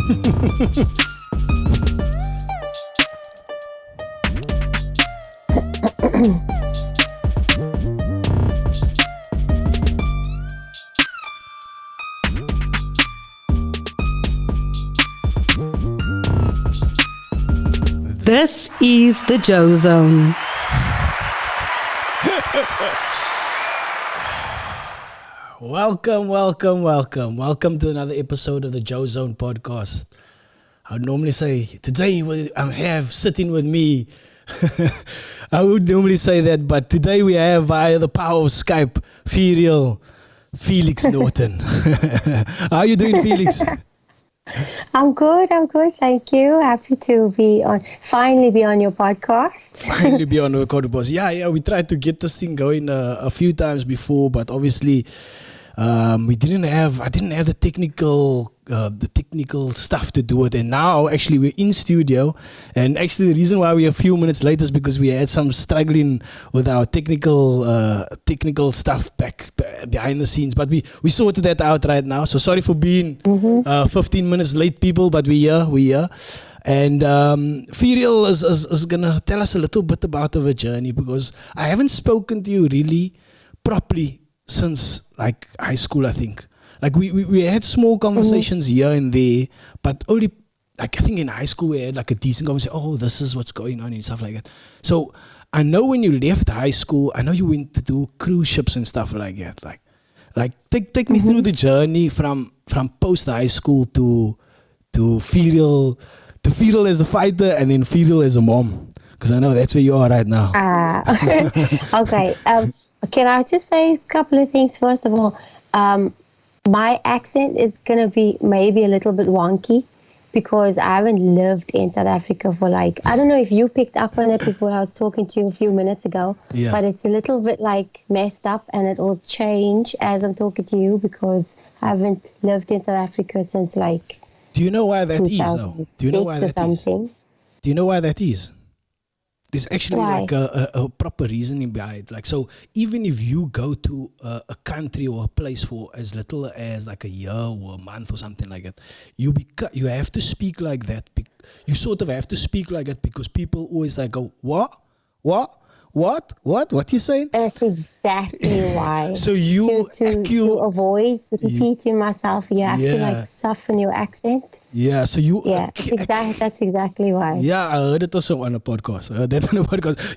This is the JoeZone. Welcome to another episode of the JoeZone podcast. I would normally say, today I have sitting with me. I would normally say that, but today we have, via the power of Skype, Ferial, Felix Norton. How are you doing, Felix? I'm good, thank you. Happy to finally be on your podcast. Finally be on the podcast. Yeah, we tried to get this thing going a few times before, but obviously I didn't have the technical stuff to do it. And now actually we're in studio, and actually the reason why we're a few minutes late is because we had some struggling with our technical stuff back behind the scenes, but we sorted that out right now. So sorry for being 15 minutes late, people, but we here. And Ferial is gonna tell us a little bit about our journey, because I haven't spoken to you really properly since like high school, I think. Like we had small conversations here and there, but only like I think in high school we had like a decent conversation. Oh, this is what's going on and stuff like that. So I know when you left high school, I know you went to do cruise ships and stuff like that. Like take me through the journey from post high school to Ferial as a fighter, and then Ferial as a mom, because I know that's where you are right now. Okay. Can I just say a couple of things? First of all, my accent is going to be maybe a little bit wonky because I haven't lived in South Africa for I don't know if you picked up on it before I was talking to you a few minutes ago, but it's a little bit messed up, and it will change as I'm talking to you because I haven't lived in South Africa since Do you know why that is though? Do you know why that is? Do you know why that is? There's actually a proper reasoning behind it. So even if you go to a country or a place for as little as a year or a month or something like that, you have to speak like that. You sort of have to speak like that because people always go, what you saying? That's exactly why. So you to avoid repeating myself, you have to soften your accent. Yeah, so you. Yeah, that's exactly why. Yeah, I heard it also on a podcast.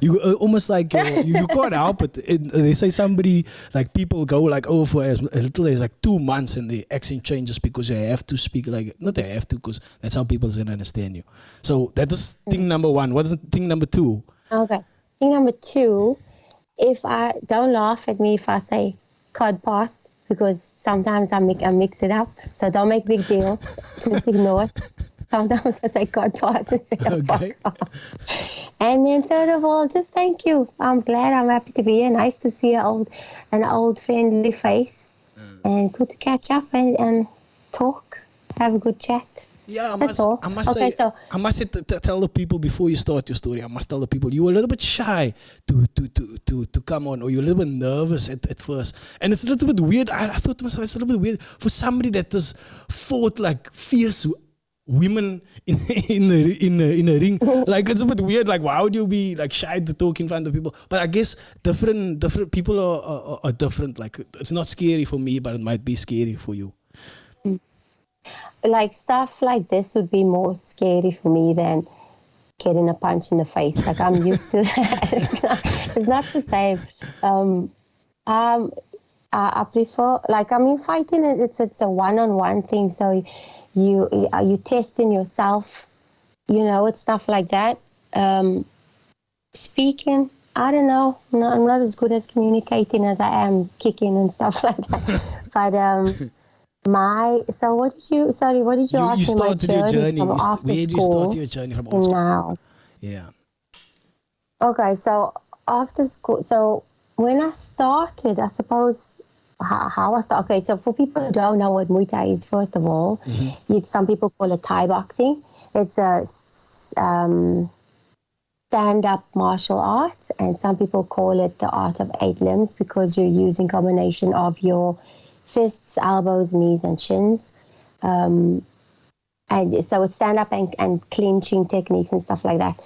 You almost you can't help it. They say somebody people go for as little as 2 months and the accent changes because you have to speak not they have to, because that's how people can understand you. So that is thing number one. What is thing number two? Okay. Thing number two, don't laugh at me if I say cod past, because sometimes I mix it up. So don't make big deal. Just ignore it. Sometimes I say cod past instead of fuck off. And then third of all, just thank you. I'm happy to be here. Nice to see an old friendly face, and good to catch up and talk, have a good chat. Yeah, I must tell the people before you start your story. I must tell the people you were a little bit shy to come on, or you're a little bit nervous at first, and it's a little bit weird. I thought to myself, it's a little bit weird for somebody that has fought fierce women in a ring. It's a bit weird. Why would you be shy to talk in front of people? But I guess different people are different. It's not scary for me, but it might be scary for you. Stuff like this would be more scary for me than getting a punch in the face. I'm used to that. It's not the same. I prefer, fighting, it's a one-on-one thing. So you testing yourself, it's stuff like that. Speaking, I don't know. I'm not as good as communicating as I am kicking and stuff like that. But what did you ask me? You started your journey. Where did you start your journey from old school? Now. Yeah. Okay, so after school, so when I started, I suppose how I started. Okay, so for people who don't know what Muay Thai is, first of all, some people call it Thai boxing. It's a stand-up martial arts, and some people call it the art of 8 limbs because you're using combination of your fists, elbows, knees, and shins. and so it's stand up and clinching techniques and stuff like that.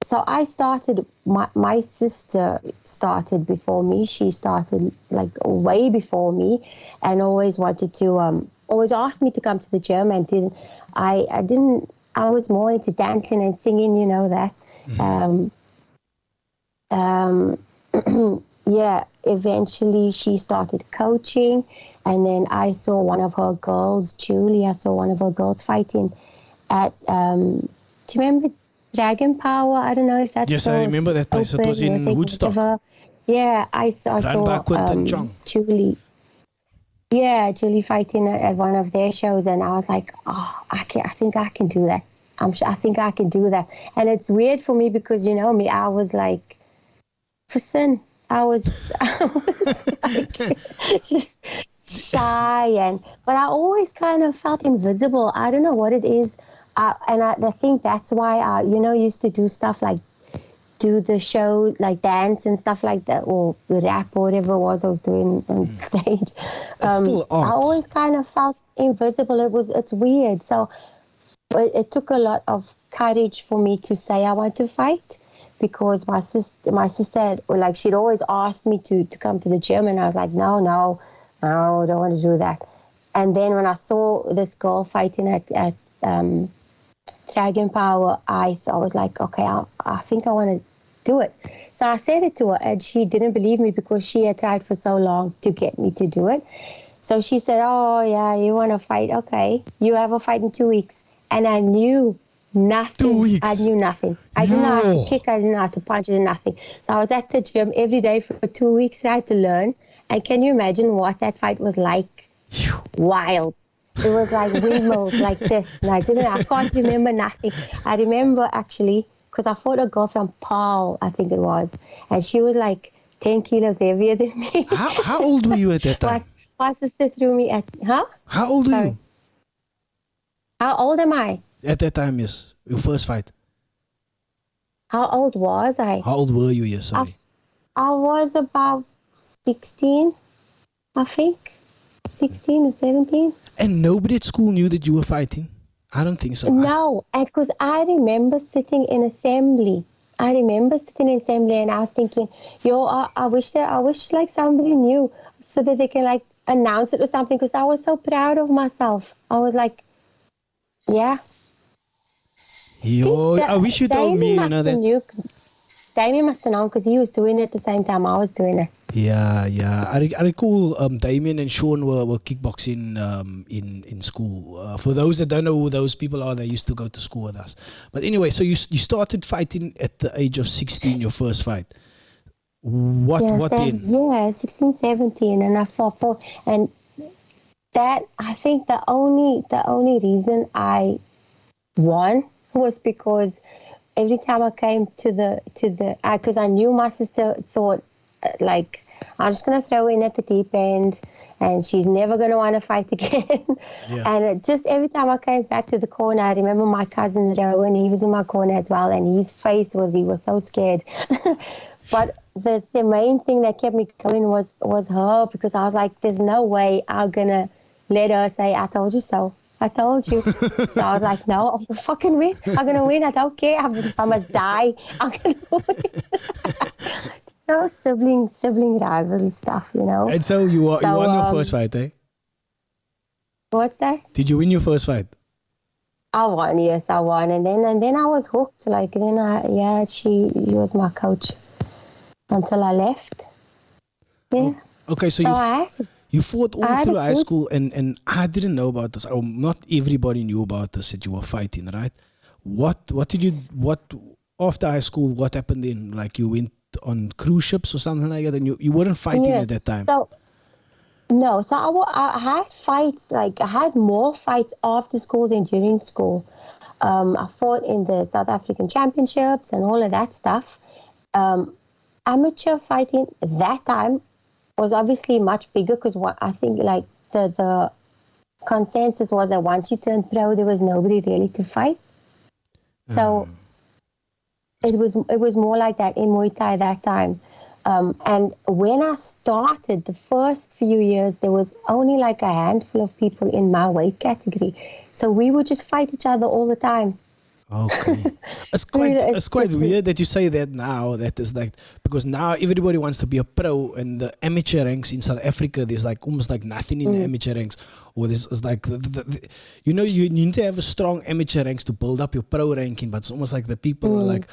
So I started, my sister started before me. She started like way before me, and always wanted to, always asked me to come to the gym, and I was more into dancing and singing, you know that. Yeah, eventually she started coaching, and then I saw one of her girls, Julie, I saw one of her girls fighting at, do you remember Dragon Power? I don't know if that's Yes, I remember that place. It was in Woodstock. Yeah, I saw Julie. Yeah, Julie fighting at one of their shows, and I was like, oh, I think I can do that. I think I can do that. And it's weird for me because, you know me, I was like, for sin, I was like just shy, but I always kind of felt invisible. I don't know what it is. And I think that's why I, used to do stuff like do the show, like dance and stuff like that, or rap or whatever it was I was doing on stage. Still art. I always kind of felt invisible. It's weird. So it took a lot of courage for me to say I want to fight, because my sister had, like, she'd always asked me to come to the gym, and I was like, no, I don't want to do that. And then when I saw this girl fighting at Dragon Power, I was like, okay, I think I want to do it. So I said it to her, and she didn't believe me because she had tried for so long to get me to do it. So she said, oh, yeah, you want to fight? Okay, you have a fight in 2 weeks. And I knew nothing. 2 weeks? I knew nothing. I didn't know how to kick. I didn't know how to punch. I did nothing. So I was at the gym every day for 2 weeks. I had to learn. And can you imagine what that fight was like? Wild. It was like windmills like this. And I can't remember nothing. I remember actually, because I fought a girl from Paul, I think it was. And she was like 10 kilos heavier than me. How old were you at that time? My sister threw me at, How old were you? How old am I? At that time, yes. Your first fight. How old was I? How old were you, yes, sorry. I was about 16, I think. 16 or 17. And nobody at school knew that you were fighting? I don't think so. No, because I remember sitting in assembly. And I was thinking, I wish like somebody knew so that they can like announce it or something, because I was so proud of myself. I was like, yeah. I wish you told me, that. Damien must have known because he was doing it at the same time I was doing it. Yeah. I recall Damien and Sean were kickboxing in school. For those that don't know who those people are, they used to go to school with us. But anyway, so you started fighting at the age of 16, your first fight. What then? Yeah, 16, 17, and I fought for, and that, I think the only reason I won was because every time I came to the because I knew my sister thought, like, I'm just going to throw in at the deep end and she's never going to want to fight again. Yeah. And just every time I came back to the corner, I remember my cousin Rowan, he was in my corner as well, and his face he was so scared. But the main thing that kept me going was her, because I was like, there's no way I'm going to let her say, I told you so. I told you. So I was like, no, I'm going to fucking win. I'm going to win. I don't care. I'm going to die. I'm going to win. Sibling rivalry stuff, And so you won your first fight, eh? What's that? Did you win your first fight? I won, yes, I won. And then I was hooked. Like, then she was my coach until I left. Yeah. Oh, okay, so you fought all through high school, and I didn't know about this. Not everybody knew about this, that you were fighting, right? What after high school, what happened then? Like, you went on cruise ships or something like that, and you weren't fighting at that time? No, I had fights, like I had more fights after school than during school. I fought in the South African Championships and all of that stuff. Amateur fighting at that time was obviously much bigger, because I think like the consensus was that once you turned pro, there was nobody really to fight. So it was more like that in Muay Thai that time. And when I started, the first few years, there was only like a handful of people in my weight category. So we would just fight each other all the time. Okay. It's quite weird that you say that now. That is like, because now everybody wants to be a pro, and the amateur ranks in South Africa, there's like almost like nothing in the amateur ranks. Or there's it's like you know, you need to have a strong amateur ranks to build up your pro ranking, but it's almost like the people are like,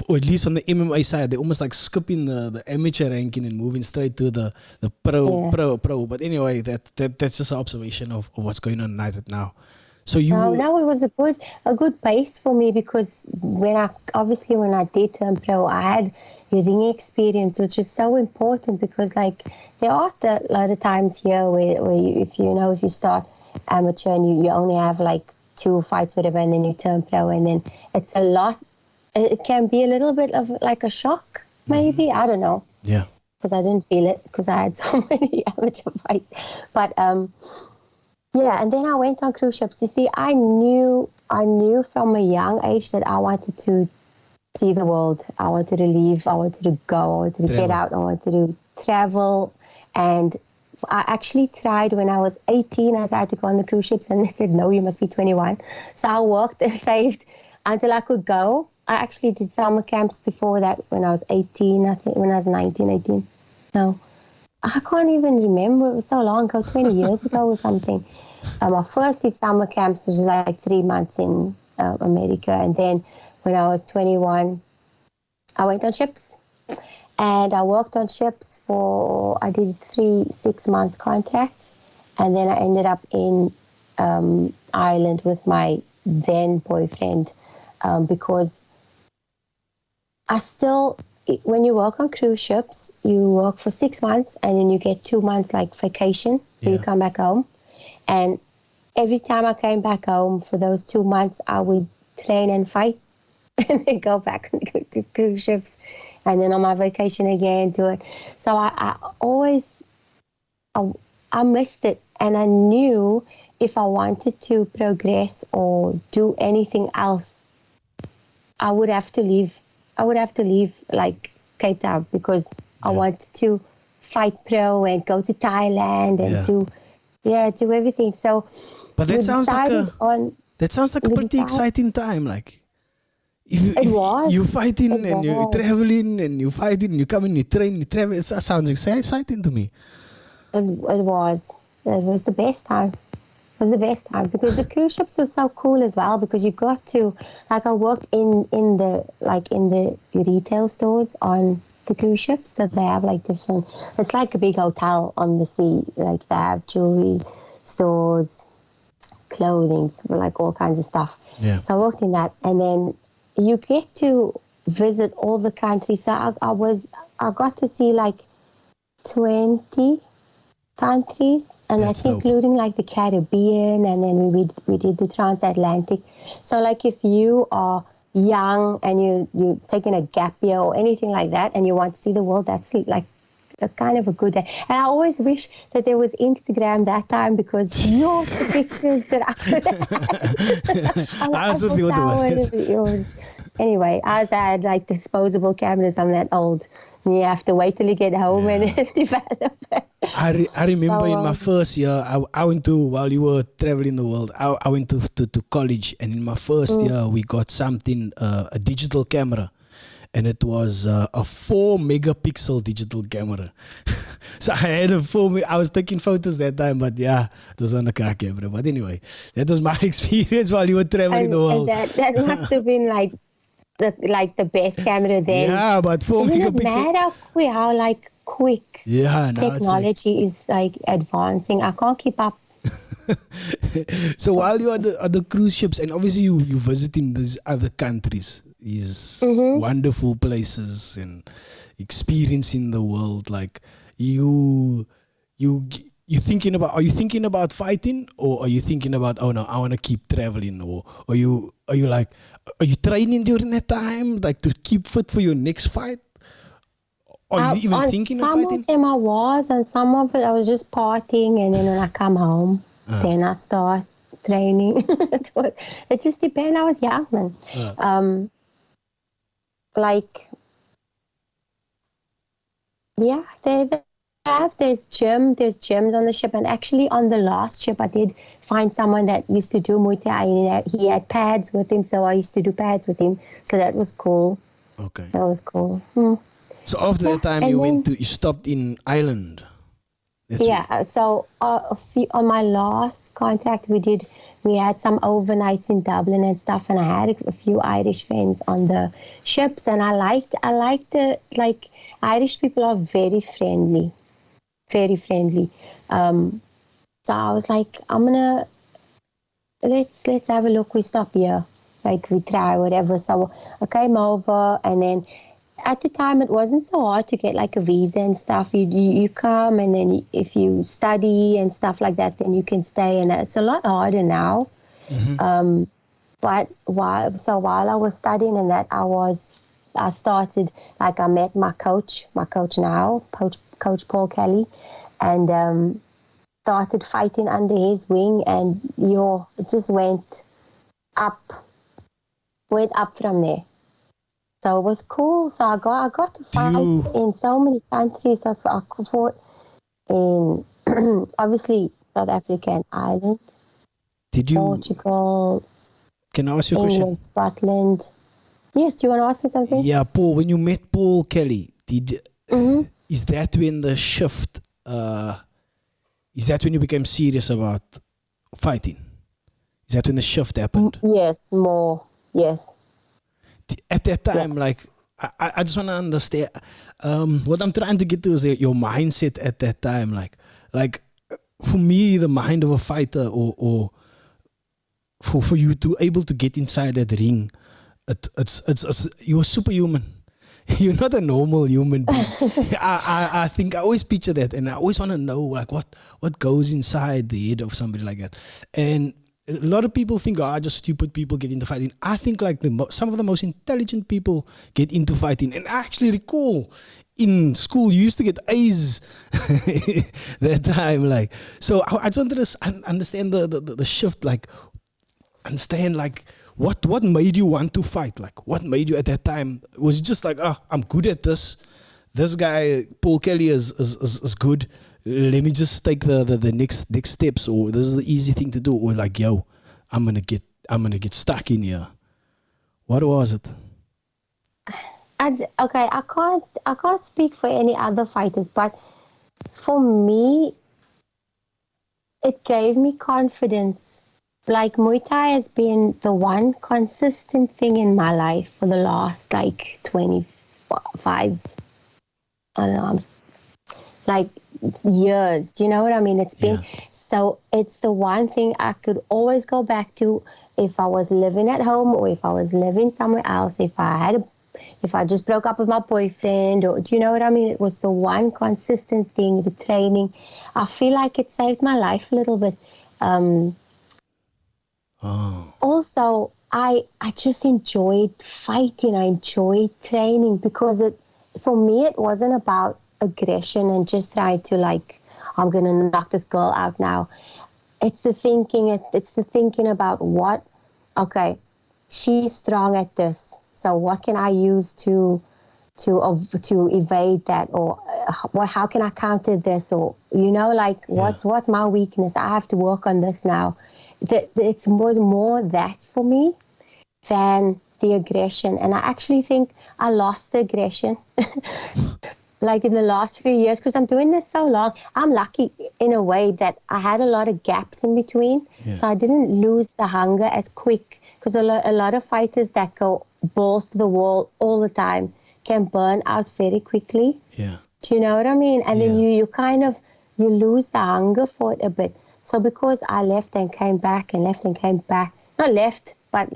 or at least on the MMA side, they're almost like skipping the amateur ranking and moving straight to the pro. But anyway, that's just an observation of what's going on right now. So you no, it was a good base for me, because when I did turn pro, I had ring experience, which is so important, because like there are a lot of times here where if you start amateur and you only have like 2 fights, whatever, and then you turn pro, and then it's a lot. It can be a little bit of like a shock, maybe. I don't know. Yeah. Because I didn't feel it, because I had so many amateur fights, but yeah, and then I went on cruise ships. You see, I knew from a young age that I wanted to see the world. I wanted to leave. I wanted to go. I wanted to get out. I wanted to travel. And I actually tried when I was 18. I tried to go on the cruise ships, and they said, no, you must be 21. So I worked and saved until I could go. I actually did summer camps before that when I was 18, I think, when I was 19, 18. No. I can't even remember. It was so long ago, 20 years ago or something. I first did summer camps, which was like 3 months in America. And then when I was 21, I went on ships. And I worked on ships I did 3 6-month contracts. And then I ended up in Ireland with my then boyfriend, because when you work on cruise ships, you work for 6 months, and then you get 2 months like vacation. You come back home. And every time I came back home for those 2 months, I would train and fight and then go back and go to cruise ships, and then on my vacation again do it. So I always missed it, and I knew if I wanted to progress or do anything else, I would have to leave. I would have to leave like Cape Town, because I wanted to fight pro and go to Thailand and do everything. So, but that sounds like a pretty exciting time. Like, it was. You fighting and you're traveling and you fighting, you come and you train, you travel. It sounds exciting to me. It was. It was the best time. It was the best time, because the cruise ships were so cool as well, because you got to, like, I worked in the retail stores on the cruise ships. So they have like different, it's like a big hotel on the sea. Like they have jewelry stores, clothing, like all kinds of stuff. Yeah. So I worked in that, and then you get to visit all the countries. So I got to see like 20 countries, and that's including like the Caribbean, and then we did the transatlantic. So like if you are young and you're taking a gap year or anything like that, and you want to see the world, that's like a kind of a good day. And I always wish that there was Instagram that time, because the pictures that I could have. Anyway, I had like disposable cameras. I'm that old. You have to wait till you get home and then develop it. I remember in my first year, I went to, while you were traveling the world, I went to college, and in my first year, we got something, a digital camera. And it was a 4 megapixel digital camera. So I had I was taking photos that time, but it was on a car camera. But anyway, that was my experience while you were traveling the world. And that must have been like the best camera then. Yeah, but 4 megapixels. Isn't it mad how quick technology is like advancing? I can't keep up. So while you're on the cruise ships, and obviously you visiting these other countries, these wonderful places and experiencing the world, like you thinking about, are you thinking about fighting, or are you thinking about, oh no, I want to keep traveling, or are you training during that time, like to keep fit for your next fight? Are you even thinking of fighting? Some of them I was, and some of it I was just partying, and then when I come home, then I start training. It just depends. I was young, man. Like Yeah, they have. There's gyms on the ship, and actually on the last ship, I did find someone that used to do Muay Thai. He had pads with him, so I used to do pads with him. So that was cool. Okay. That was cool. Hmm. So after Yeah, that time, and then you stopped in Ireland. That's where. yeah. So on my last contact, we had some overnights in Dublin and stuff, and I had a few Irish friends on the ships, and I liked the like Irish people are very friendly, very friendly. Um, So I was like, let's have a look. We stop here, like we try whatever. So I came over, and then at the time it wasn't so hard to get like a visa and stuff. You come, and then if you study and stuff like that, then you can stay. And it's a lot harder now. But while I was studying and that, I started like I met my coach now, Coach Paul Kelly, and started fighting under his wing, and it just up, went up from there. So it was cool. So I got to fight in so many countries. That's what I fought in, obviously South Africa and Ireland, Did you? Portugal, Can I ask you a question? England, Scotland. Yes, do you want to ask me something? Yeah, Paul. When you met Paul Kelly, Mm-hmm. is that when the shift? Is that when you became serious about fighting? Is that when the shift happened? Yes, more. Yes. At that time, like, I just want to understand. What I'm trying to get to is your mindset at that time. Like for me, the mind of a fighter, or for you to able to get inside that ring, it's you're superhuman. You're not a normal human being. I think I always picture that, and I always want to know like what goes inside the head of somebody like that. And a lot of people think, just stupid people get into fighting. I think like some of the most intelligent people get into fighting. And I actually recall in school you used to get A's that time. Like, so I just wanted to understand the shift. Like, understand like what made you want to fight? Like, what made you at that time? Was it just like, I'm good at this. This guy Paul Kelly is good. Let me just take the next steps, or this is the easy thing to do, or like, yo, I'm gonna get stuck in here. What was it? Okay, I can't speak for any other fighters, but for me, it gave me confidence. Like Muay Thai has been the one consistent thing in my life for the last like 25, I don't know, like years. Do you know what I mean? It's been so it's the one thing I could always go back to if I was living at home or if I was living somewhere else, if I just broke up with my boyfriend, or do you know what I mean? It was the one consistent thing, the training. I feel like it saved my life a little bit. Also, I just enjoyed fighting. I enjoyed training because for me, it wasn't about aggression and just trying to like, I'm going to knock this girl out now. It's the thinking. It's the thinking about okay, she's strong at this. So what can I use to evade that, or how can I counter this, or like what's my weakness? I have to work on this now. It was more that for me than the aggression, and I actually think I lost the aggression. Like in the last few years, because I'm doing this so long. I'm lucky in a way that I had a lot of gaps in between, so I didn't lose the hunger as quick. Because a lot of fighters that go balls to the wall all the time can burn out very quickly. Yeah. Do you know what I mean? And then you lose the hunger for it a bit. So because I left and came back and left and came back, not left, but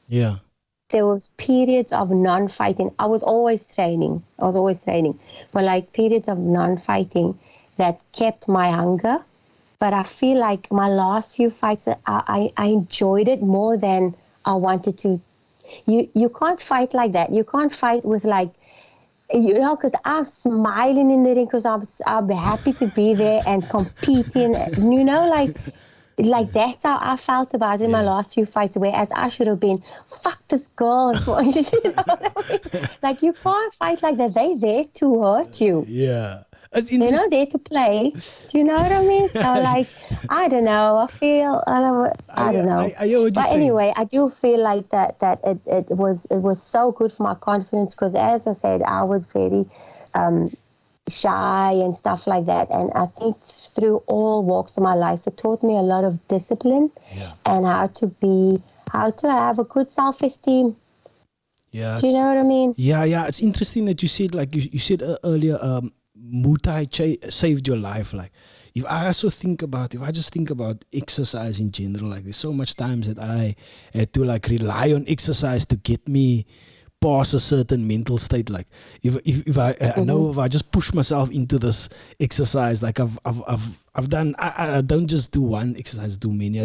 there was periods of non-fighting. I was always training, but like periods of non-fighting that kept my hunger. But I feel like my last few fights, I enjoyed it more than I wanted to. You can't fight like that. You can't fight with like, because I'm smiling in the ring because I'm happy to be there and competing. Like Like that's how I felt about it in my last few fights, whereas I should have been, fuck this girl. You know what I mean? Like you can't fight like that. They're there to hurt you. Yeah. It's They're not there to play. Do you know what I mean? So like, I don't know. I don't know. I hear what you're But saying. anyway, I do feel like that it was so good for my confidence because, as I said, I was very shy and stuff like that. And I think through all walks of my life, it taught me a lot of discipline and how to have a good self-esteem. Yeah. Do you know what I mean? Yeah. It's interesting that you said, like you said earlier, Muay Thai saved your life. Like, if I just think about exercise in general, like there's so much times that I had to like rely on exercise to get me past a certain mental state. Like if I know if I just push myself into this exercise, like I've done, I don't just do one exercise, I do many. I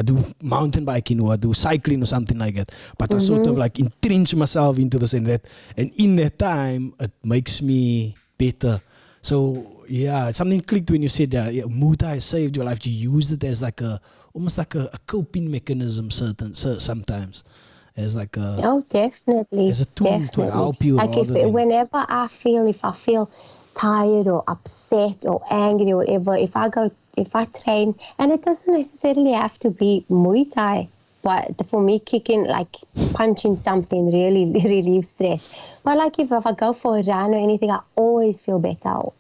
do mountain biking or I do cycling or something like that. But I sort of like entrench myself into this and that, and in that time it makes me better. So yeah, something clicked when you said Muay Thai saved your life. You used it as like almost like a coping mechanism sometimes. As like a Definitely. as a tool to help you. Like whenever I feel tired or upset or angry or whatever, if I train, and it doesn't necessarily have to be Muay Thai, but for me, kicking, like punching something really relieves stress. But like if I go for a run or anything, I always feel better.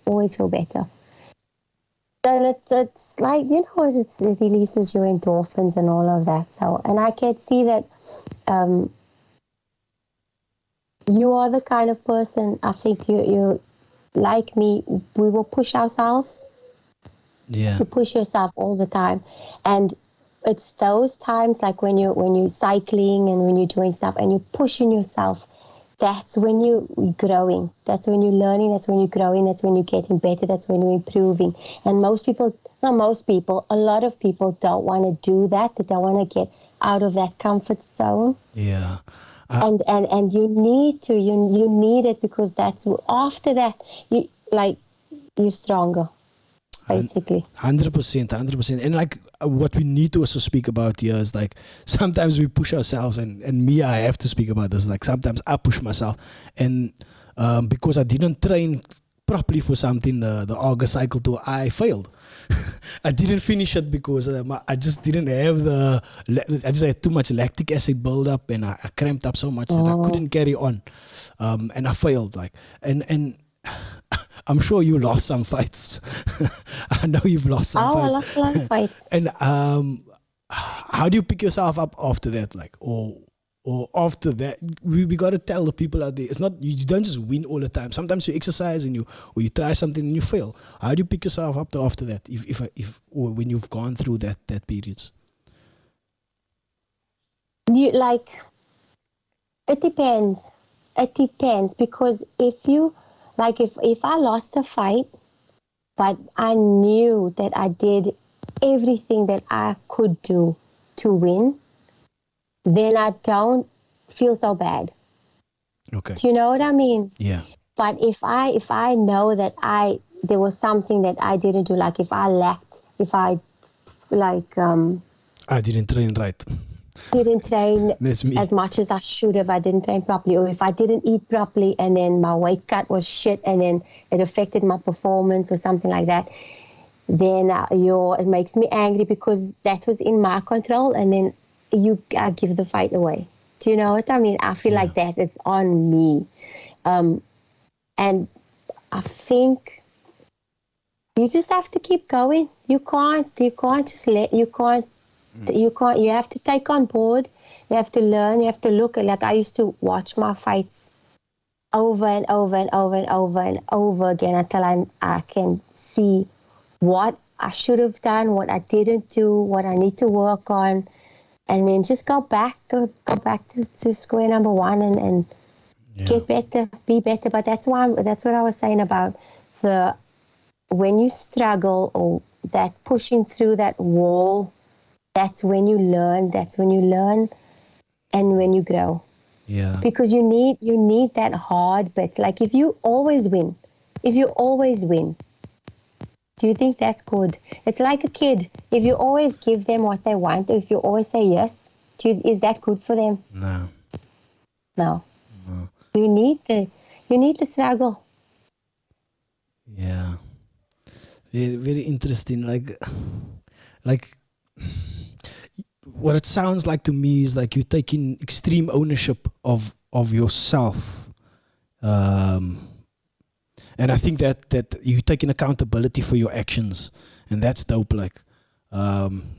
And it's like, it releases your endorphins and all of that. So, and I can see that you are the kind of person, I think you like me, we will push ourselves. Yeah. You push yourself all the time. And it's those times like when you're cycling and when you're doing stuff and you're pushing yourself, that's when you're growing. That's when you're learning. That's when you're growing. That's when you're getting better. That's when you're improving. And a lot of people don't want to do that. They don't want to get out of that comfort zone. Yeah. And you need to. You need it because that's after that you're stronger. Basically, 100%. And like what we need to also speak about here is like sometimes we push ourselves, and me, I have to speak about this. Like sometimes I push myself, and because I didn't train properly for something, the August cycle tour, I failed. I didn't finish it because I just didn't have I just had too much lactic acid buildup, and I cramped up so much that I couldn't carry on, and I failed. Like and. I'm sure you lost some fights. I know you've lost some fights. I lost a lot of fights. And how do you pick yourself up after that? Like, or after that, we got to tell the people out there, it's not, you don't just win all the time. Sometimes you exercise and you try something and you fail. How do you pick yourself up after that? If or when you've gone through that periods? It depends. It depends because if I lost a fight, but I knew that I did everything that I could do to win, then I don't feel so bad. Okay. Do you know what I mean? Yeah. But if I know that there was something that I didn't do, like if I lacked, I didn't train right. Didn't train That's me. as much as I should have. I didn't train properly, or if I didn't eat properly and then my weight cut was shit and then it affected my performance or something like that, then it makes me angry because that was in my control, and then I give the fight away. Do you know what I mean? I feel like that it's on me, and I think you just have to keep going. You can't just you have to take on board. You have to learn. You have to look. Like I used to watch my fights over and over and over and over and over again until I can see what I should have done, what I didn't do, what I need to work on, and then just go back to square number one and get better, be better. But that's what I was saying about when you struggle or that pushing through that wall. That's when you learn. And when you grow. Yeah. Because you need that hard bit. Like if you always win, Do you think that's good? It's like a kid. If you always give them what they want, if you always say yes, is that good for them? No. No. You need the struggle. Yeah. Very, very interesting. Like what it sounds like to me is like you're taking extreme ownership of yourself. And I think that you're taking accountability for your actions, and that's dope. Like,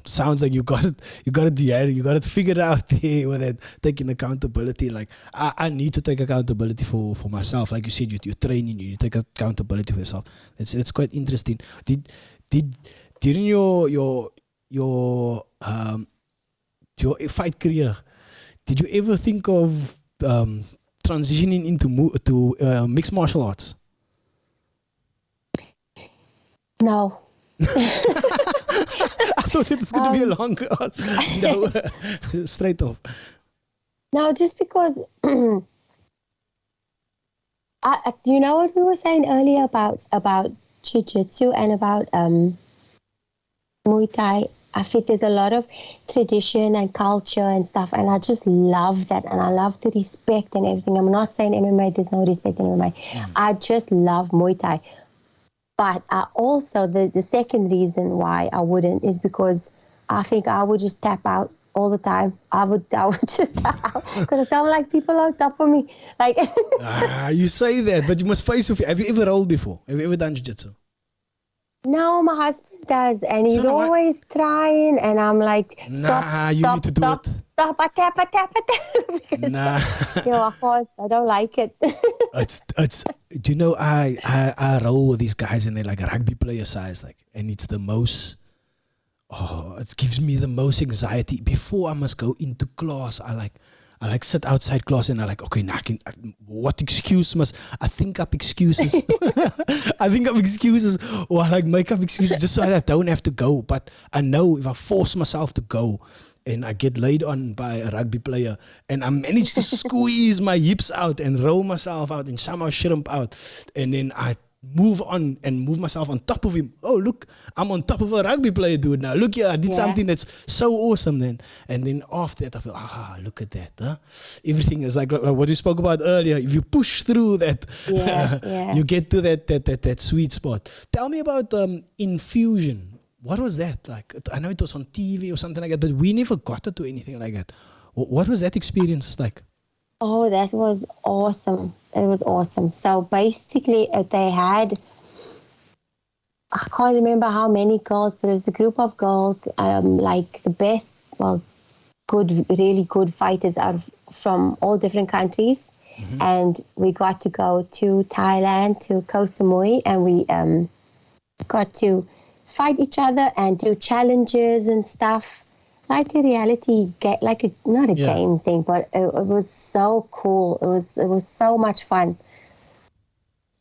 sounds like you got it figured out there with that taking accountability. Like, I need to take accountability for myself. Like you said, you're training, you take accountability for yourself. It's quite interesting. Did during your fight career, did you ever think of transitioning into mixed martial arts? No. I thought it was going to be a long no, straight off. No, just because you know what we were saying earlier about jiu-jitsu and about Muay Thai. I think there's a lot of tradition and culture and stuff, and I just love that, and I love the respect and everything. I'm not saying MMA, there's no respect in MMA. I just love Muay Thai. But I also, the second reason why I wouldn't is because I think I would just tap out all the time. I would just tap out because I don't like people on top of me. Like, you say that, but you must face your fear. Have you ever rolled before? Have you ever done jiu-jitsu? No, my husband does, and he's always trying, and I'm like, stop, I tap. Because, I don't like it. it's you know, I roll with these guys, and they're like rugby player size, like, and it's the most, it gives me the most anxiety. Before I must go into class, I sit outside class and I like, okay, now what excuse I think up excuses. I think up excuses, or I make up excuses just so I don't have to go. But I know if I force myself to go and I get laid on by a rugby player and I manage to squeeze my hips out and roll myself out and somehow shrimp out, and then I move on and move myself on top of him. Oh, look, I'm on top of a rugby player, dude. Now look here, I did something that's so awesome then. And then after that I feel, look at that, huh? Everything is like what we spoke about earlier. If you push through that, you get to that sweet spot. Tell me about infusion. What was that like? I know it was on TV or something like that, but we never got to do anything like that. What was that experience like? Oh, that was awesome. It was awesome. So basically they had, I can't remember how many girls, but it was a group of girls, like the best, really good fighters from all different countries. Mm-hmm. And we got to go to Thailand, to Koh Samui, and we got to fight each other and do challenges and stuff. Like a reality game, not a game thing, but it was so cool. It was so much fun.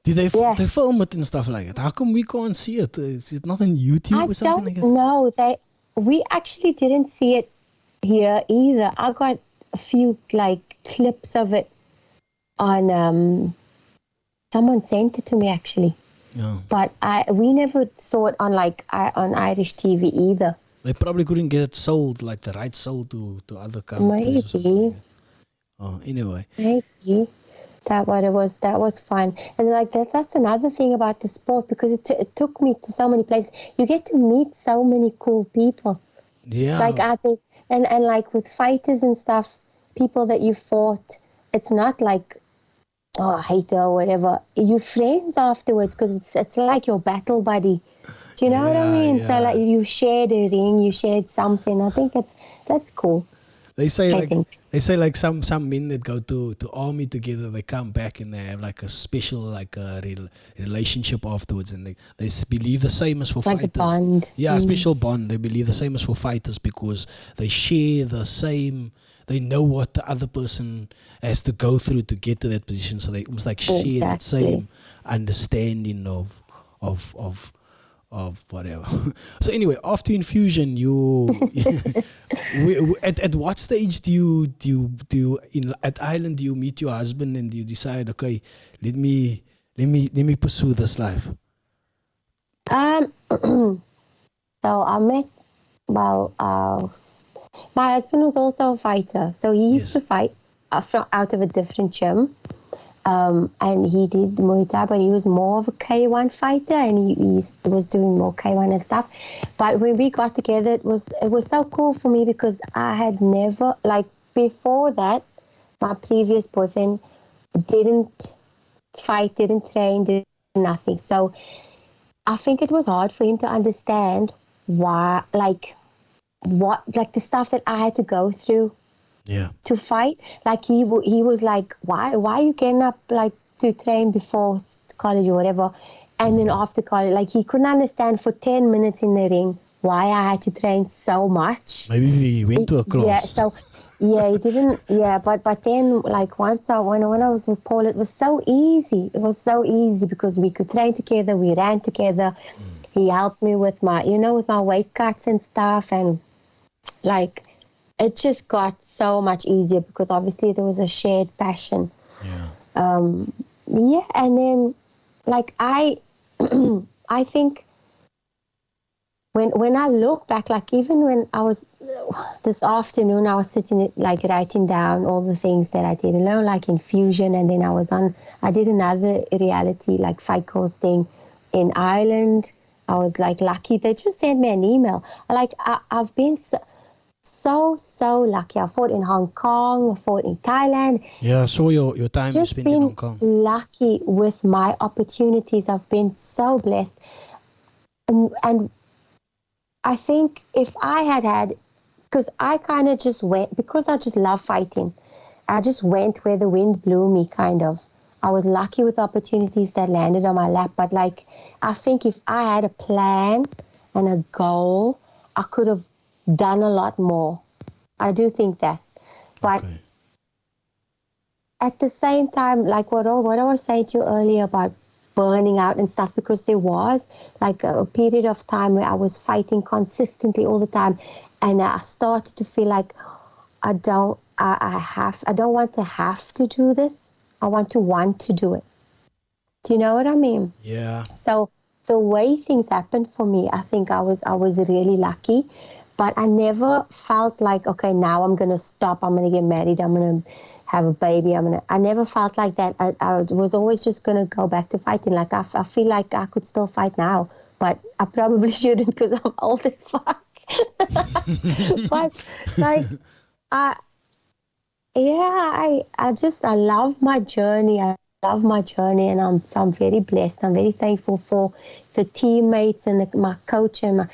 Did they film it and stuff like that? How come we can't see it? Is it not on YouTube or something like that? No, we actually didn't see it here either. I got a few clips of it on. Someone sent it to me actually, but we never saw it on on Irish TV either. They probably couldn't get it sold, like the rights sold to other countries. Maybe. Anyway. Maybe. That was fun. And that's another thing about the sport, because it took me to so many places. You get to meet so many cool people. Yeah. Like artists and like with fighters and stuff, people that you fought, it's not like, I hate her or whatever. You're friends afterwards because it's like your battle buddy. Do you know what I mean? Yeah. So you shared a ring, you shared something. I think that's cool. They say some men that go to army together, they come back and they have like a special relationship afterwards, and they believe the same as for fighters. Like a bond. Yeah, a special bond. They believe the same as for fighters because they share the same. They know what the other person has to go through to get to that position, so they almost share that same understanding of whatever. So anyway, after infusion, at what stage do you at Island do you meet your husband and do you decide, okay, let me pursue this life? time, so I met, well, my husband was also a fighter. So he used to fight out of a different gym. And he did Muay Thai, but he was more of a K1 fighter, and he was doing more K1 and stuff. But when we got together, it was so cool for me because I had never, like before that, my previous boyfriend didn't fight, didn't train, did nothing. So I think it was hard for him to understand why, like the stuff that I had to go through. Yeah. To fight, like he was like, why you getting up like to train before college or whatever, and then after college, like he couldn't understand for 10 minutes in the ring why I had to train so much. Maybe we went to a class. Yeah, so yeah, he didn't. Yeah, but then like when I was with Paul, it was so easy. It was so easy because we could train together, we ran together. He helped me with my weight cuts and stuff, and like. It just got so much easier because obviously there was a shared passion. Yeah. And then like I think when I look back, like even when I was this afternoon, I was sitting like writing down all the things that I did, like Infusion, and then I did another reality like Fight Calls thing in Ireland. I was like lucky. They just sent me an email. Like I've been so lucky. I fought in Hong Kong, I fought in Thailand. Yeah, I saw your time Just spent in Hong Kong. Lucky with my opportunities. I've been so blessed. And I think if I had, because I kind of just went, because I just love fighting, I just went where the wind blew me, kind of. I was lucky with opportunities that landed on my lap. But like, I think if I had a plan and a goal, I could have done a lot more. I do think that. But at the same time, like what I was saying to you earlier about burning out and stuff, because there was like a period of time where I was fighting consistently all the time, and I started to feel like I don't want to have to do this. I want to do it. Do you know what I mean? Yeah. So the way things happened for me, I think I was really lucky. But I never felt like, okay, now I'm going to stop. I'm going to get married. I'm going to have a baby. I never felt like that. I was always just going to go back to fighting. Like, I feel like I could still fight now, but I probably shouldn't because I'm old as fuck. But, like, I love my journey. I love my journey, and I'm very blessed. I'm very thankful for the teammates and my coach and my,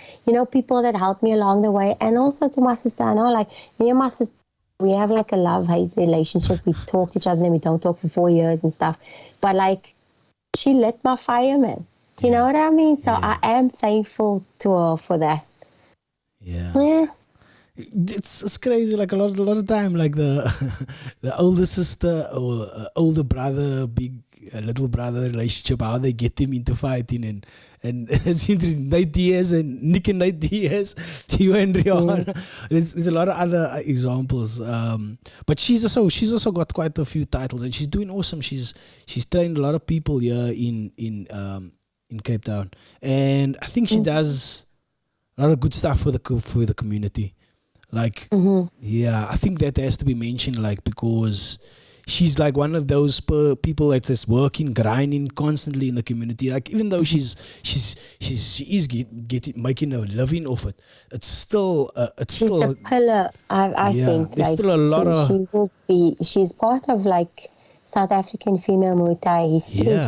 people that helped me along the way, and also to my sister. I know, like me and my sister, we have like a love-hate relationship. We talk to each other, and we don't talk for 4 years and stuff. But like, she lit my fire, man. Do you know what I mean? So I am thankful to her for that. Yeah. It's crazy. Like a lot of time, like the older sister or older brother, big little brother relationship, how they get them into fighting, and it's interesting. Nate Diaz and Nick and Nate Diaz, you and Rihanna. There's a lot of other examples. But she's also got quite a few titles, and she's doing awesome. She's trained a lot of people here in Cape Town, and I think she does a lot of good stuff for the community. Like, I think that has to be mentioned, like, because she's like one of those people that is working, grinding constantly in the community. Like, even though she is making a living off it, it's still she's a pillar. I think there's like still a lot of she's part of like South African female Muay Thai history.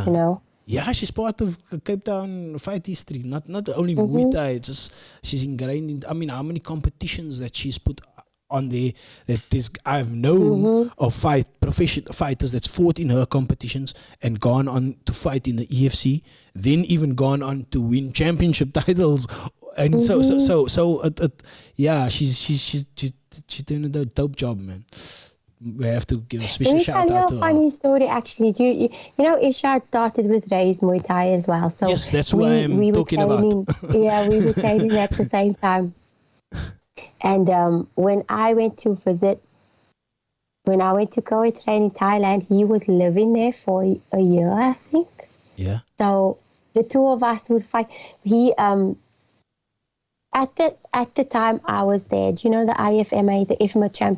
Yeah, she's part of Cape Town fight history. Not only Muay Thai, it's just she's ingrained in. I mean, how many competitions that she's put on there that I've known of professional fighters that's fought in her competitions and gone on to fight in the EFC, then even gone on to win championship titles, and she's doing a dope job, man. We have to give a special shout out to her. Let me tell you a funny story, actually. You know, Ishad started with Ray's Muay Thai as well. So yes, that's what I'm talking about. Yeah, we were training at the same time. And when I went to go train in Thailand, he was living there for a year, I think. Yeah. So the two of us would fight. He at the time I was there. Do you know the IFMA, the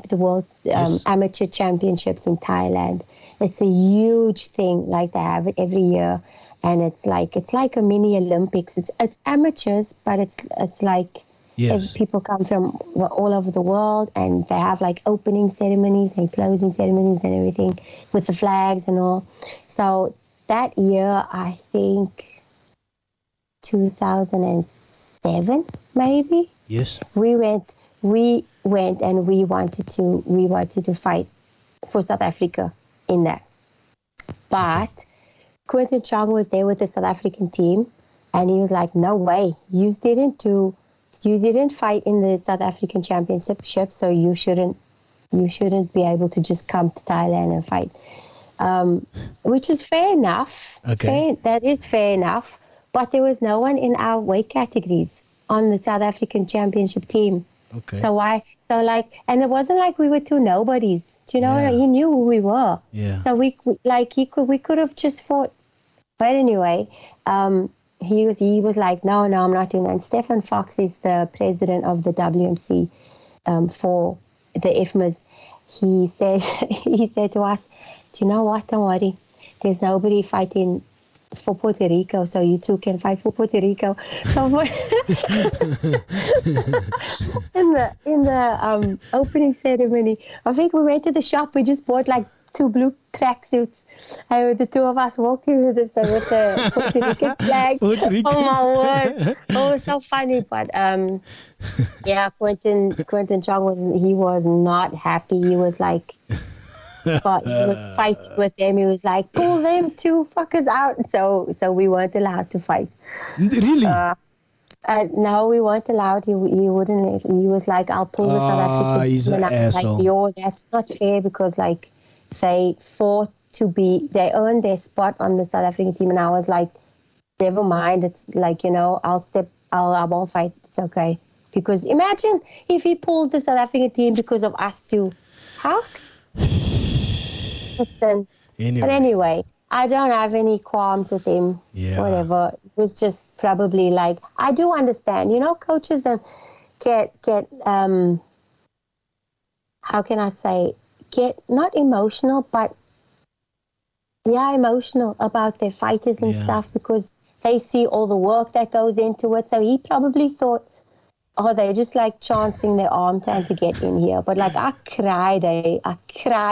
the World Yes. Amateur Championships in Thailand? It's a huge thing. Like they have it every year, and it's like a mini Olympics. It's amateurs, but it's like Yes. people come from all over the world, and they have like opening ceremonies and closing ceremonies and everything with the flags and all. So that year, I think 2007 maybe, Yes. we went and we wanted to fight for South Africa in that. But Quentin Chong was there with the South African team, and he was like, "No way, you didn't fight in the South African Championship, so you shouldn't be able to just come to Thailand and fight." Which is fair enough. Okay. That is fair enough. But there was no one in our weight categories on the South African Championship team. Okay. So why? So like, and it wasn't like we were two nobodies. Do you know? Yeah. He knew who we were. Yeah. So we could have just fought. But anyway, he was like, no, I'm not doing that. And Stefan Fox is the president of the WMC for the IFMAs. He said to us, "Do you know what? Don't worry. There's nobody fighting for Puerto Rico, so you two can fight for Puerto Rico." So in the opening ceremony, I think we went to the shop. We just bought like 2 blue tracksuits, and the two of us walked in with the Puerto Rican flag. Puerto Rican. Oh my word! It was so funny, but yeah, Quentin Chong was not happy. He was like, but he was fighting with them. He was like, "Pull them two fuckers out." So we weren't allowed to fight. Really? No, we weren't allowed. He wouldn't. He was like, "I'll pull the South African." He's team. an And I was asshole. like, "Yo, that's not fair," because like they fought they earned their spot on the South African team, and I was like, "Never mind. It's like, I won't fight. It's okay." Because imagine if he pulled the South African team because of us two. House. Listen. Anyway. But anyway, I don't have any qualms with him. Yeah. Whatever. It was just probably like, I do understand, coaches get how can I say, get not emotional, but emotional about their fighters and stuff, because they see all the work that goes into it. So he probably thought, oh, they're just like chancing their arm trying to get in here. But like, I cried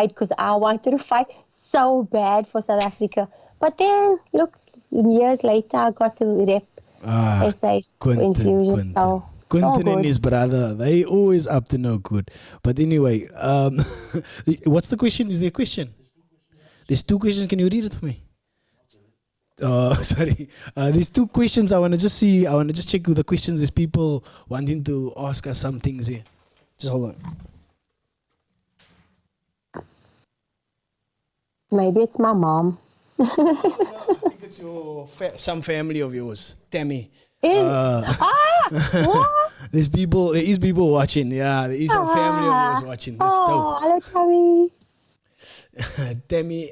because I wanted to fight so bad for South Africa. But then, look, years later, I got to rep SA Infusion. So Quentin and his brother, they always up to no good. But anyway, what's the question? Is there a question? There's 2 questions. Can you read it for me? Sorry. There's 2 questions. I want to just check with the questions. There's people wanting to ask us some things here. Just hold on. Maybe it's my mom. No, I think it's some family of yours. Tammy. What? There is people watching. Yeah, there is a family of yours watching. That's dope. Hello, Tammy. Tammy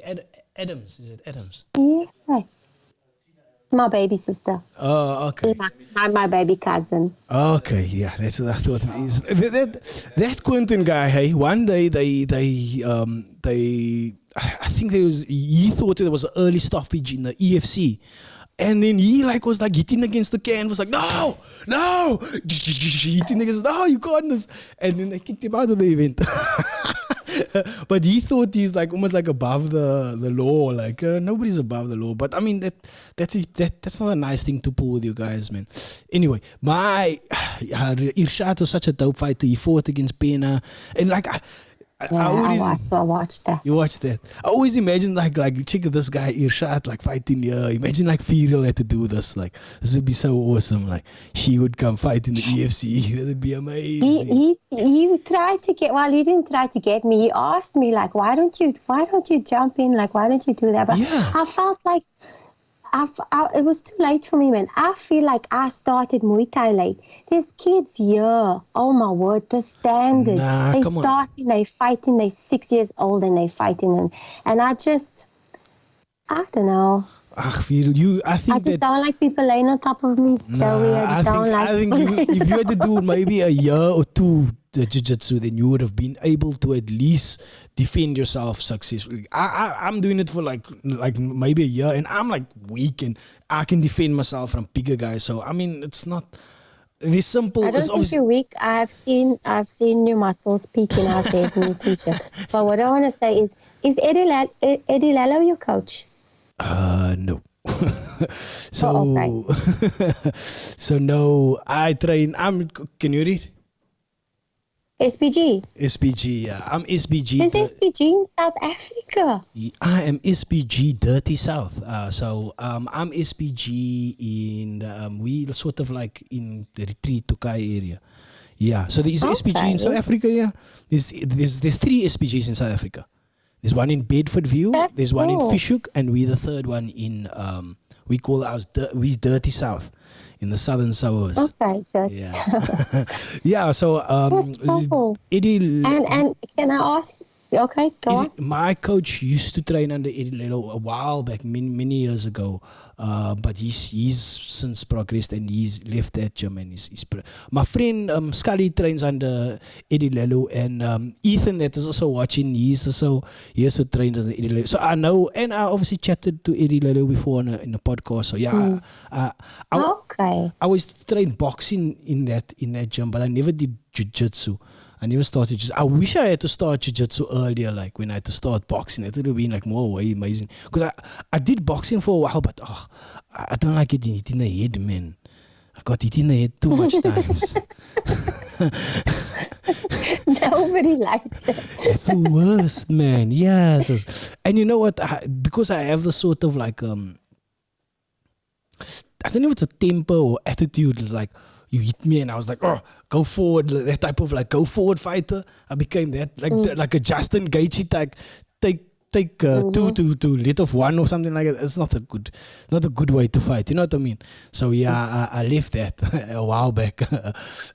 Adams. Is it Adams? Yeah. My baby sister. Oh, okay. My baby cousin. Okay, yeah, that's what I thought it is. That Quentin guy, hey, one day I think he thought it was an early stoppage in the EFC. And then he was hitting against the can, was like, no, hitting against, no, you can't. And then they kicked him out of the event. But he thought he's almost above the law, nobody's above the law. But I mean that's not a nice thing to pull with you guys, man. Anyway, Irshad was such a dope fighter. He fought against Pena, and I watched that. You watched that? I always imagine check this guy Irshad fighting here. Imagine Ferial had to do this. This would be so awesome. She would come fight in the EFC. That would be amazing. He tried to get. Well, he didn't try to get me. He asked me why don't you jump in? Why don't you do that? But yeah. I felt like it was too late for me, man. I feel like I started Muay Thai late. There's kids here. Oh my word, the standard. They starting, they fighting. They're 6 years old and they fighting, and I don't know. Ferial, I I think just that. don't like people laying on top of me, Joey. I don't like I think if you had to do maybe a year or two the jiu-jitsu, then you would have been able to at least defend yourself successfully. I'm doing it for like maybe a year, and I'm like weak, and I can defend myself from bigger guys. So I mean, it's not this simple. I It's don't think obviously you're weak. I've seen your muscles peeking out there in your t-shirt. But what I want to say is Eddie Lalo your coach? no. So Oh, okay. so no, I train. Can you read? SPG. SPG, yeah. I'm SPG. There's SPG in South Africa. I am SPG Dirty South. I'm SPG in we sort of like in the Retreat Tokai area. Yeah. So there's SPG in South Africa. Yeah. There's three SPGs in South Africa. There's one in Bedfordview. There's one in Fishhook, and we the third one in we call ours we Dirty South in the southern suburbs. Okay, good. Yeah. Yeah. So That's cool. Eddie. And can I ask? Okay, go on. My coach used to train under Eddie Lelo a while back, many years ago. But he's since progressed and he's left that gym and my friend Scully trains under Eddie Lelo, and Ethan that is also watching. He also trained under Eddie Lelo. So I know, and I obviously chatted to Eddie Lelo before in the podcast. So yeah, I was trained boxing in that gym, but I never did jiu-jitsu. I never started I wish I had to start jiu-jitsu earlier, like when I had to start boxing. It would have been like more way amazing. Because I did boxing for a while, but I don't like it in the head, man. I got it in the head too much times. Nobody likes it. It's the worst, man. Yes. And you know what? Because I have the sort of like, I don't know if it's a temper or attitude. It's like, you hit me and I was like, go forward, that type of like go forward fighter. I became that like a Justin Gaethje type. Take two to let off one or something like that. It's not a good way to fight. You know what I mean? So yeah, I left that a while back,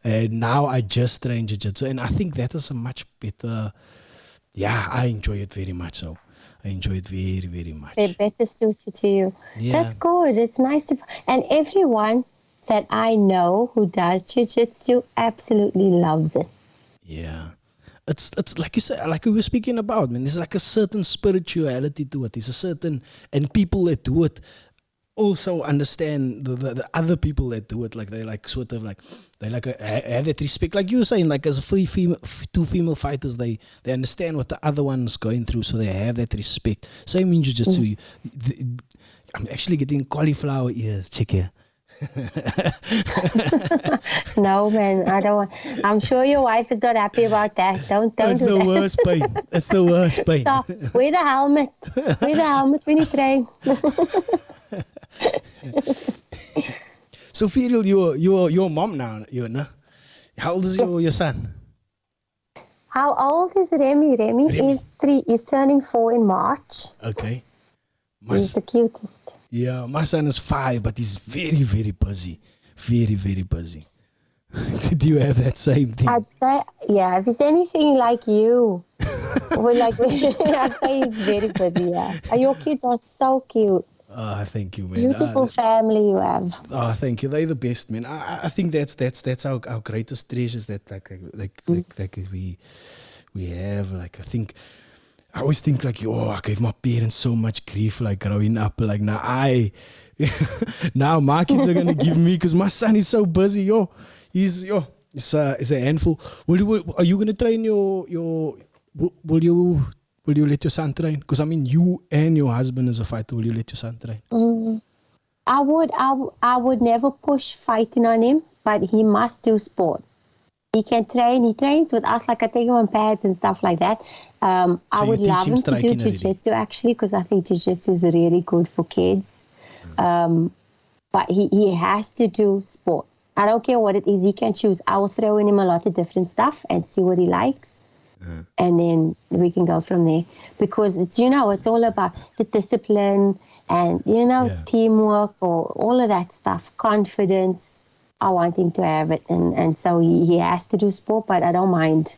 and now I just train jiu-jitsu, and I think that is a much better. Yeah, I enjoy it very much. So I enjoy it very, very much. They're better suited to you. Yeah. That's good. It's nice and everyone that I know who does jiu-jitsu absolutely loves it. Yeah. It's like you said, like we were speaking about, man. There's like a certain spirituality to it. There's a certain, and people that do it also understand the other people that do it. Like they like sort of like they like have that respect. Like you were saying, like as two female fighters, they understand what the other one's going through, so they have that respect. Same in jiu-jitsu. I'm actually getting cauliflower ears. Check here. No, man, I don't want. I'm sure your wife is not happy about that. Don't That's do the that. worst pain. That's the worst pain. Stop. Wear the helmet. Wear the helmet when you train. So Ferial, you're a mom now, no? How old is your son? How old is Remy? Remy is 3. He's turning 4 in March. Okay. He's the cutest. Yeah, my son is 5, but he's very, very busy. Very, very busy. Do you have that same thing? I'd say, yeah, if it's anything like you, I'd say he's very busy, yeah. Your kids are so cute. Thank you, man. Beautiful family you have. Thank you. They're the best, man. I think that's our greatest treasures that like we have. Like I always think like, I gave my parents so much grief like growing up. Like now my kids are gonna give me, because my son is so busy. He's a handful. Are you gonna train will you let your son train? Because I mean, you and your husband as a fighter, will you let your son train? I would never push fighting on him, but he must do sport. He can train. He trains with us, like I take him on pads and stuff like that. I would love him to do jiu-jitsu actually, because I think jiu-jitsu is really good for kids. But he has to do sport. I don't care what it is. He can choose. I will throw in him a lot of different stuff and see what he likes. And then we can go from there, because it's all about the discipline and teamwork or all of that stuff, confidence. I want him to have it, and so he has to do sport, but I don't mind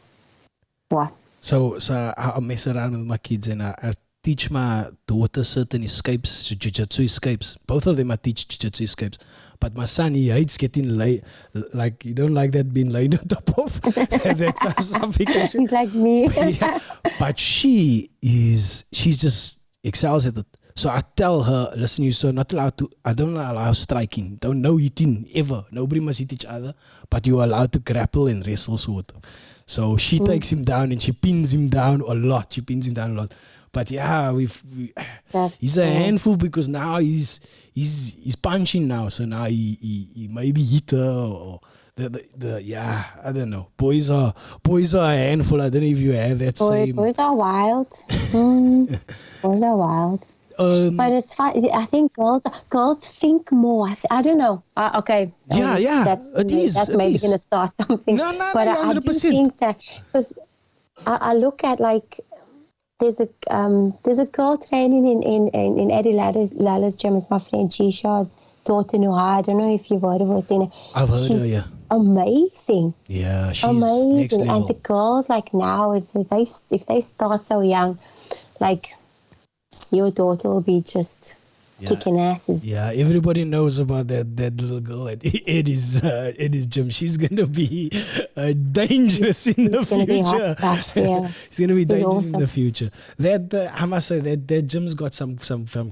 what. So I mess around with my kids and I teach my daughter certain escapes, jiu-jitsu escapes. Both of them I teach jiu-jitsu escapes. But my son, he hates getting laid. Like, he don't like that being laid on top of. That's something. He's like me. But she's just excels at it. So I tell her, listen, you're so not allowed to, I don't allow striking. Don't no hitting ever. Nobody must hit each other. But you're allowed to grapple and wrestle sort of. So she takes him down and she pins him down a lot. But yeah, he's a handful because now he's punching now. So now he maybe hit her or yeah, I don't know. Boys are a handful. I don't know if you have that same. Boys are wild. Boys are wild. But it's fine. I think girls think more. I don't know. Okay. That's maybe going to start something. No, but 100%. I do think that because I look at like there's a girl training in Eddie Lala's gym. It's my friend Jisha's daughter Nuha. I don't know if you've heard of her. Seen her. I've heard her. Yeah. Amazing. Yeah, she's amazing. Next level. And the girls like now, if they start so young, like. Your daughter will be just kicking asses. Yeah, everybody knows about that little girl at Eddie's gym. She's gonna be dangerous in the future. She's gonna be dangerous in the future. I must say that gym's got some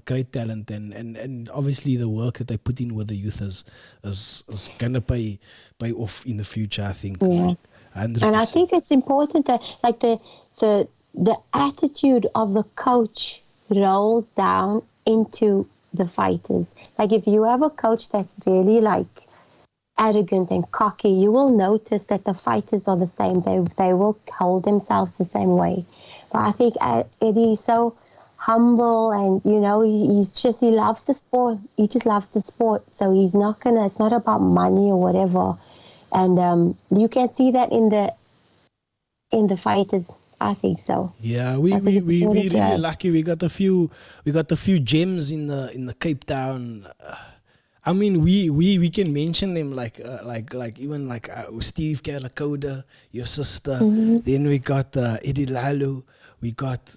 great talent and obviously the work that they put in with the youth is gonna pay off in the future. I think. Yeah, 100%. and I think it's important that like the attitude of the coach rolls down into the fighters. Like if you have a coach that's really like arrogant and cocky, you will notice that the fighters are the same. They will hold themselves the same way. But I think Eddie's so humble and he loves the sport. He just loves the sport. So it's not about money or whatever. And you can see that in the fighters. I think so. Yeah, we really lucky. We got a few gems in the Cape Town. I mean, we can mention them like even like Steve Calacoda, your sister. Mm-hmm. Then we got Eddie Lalo. We got.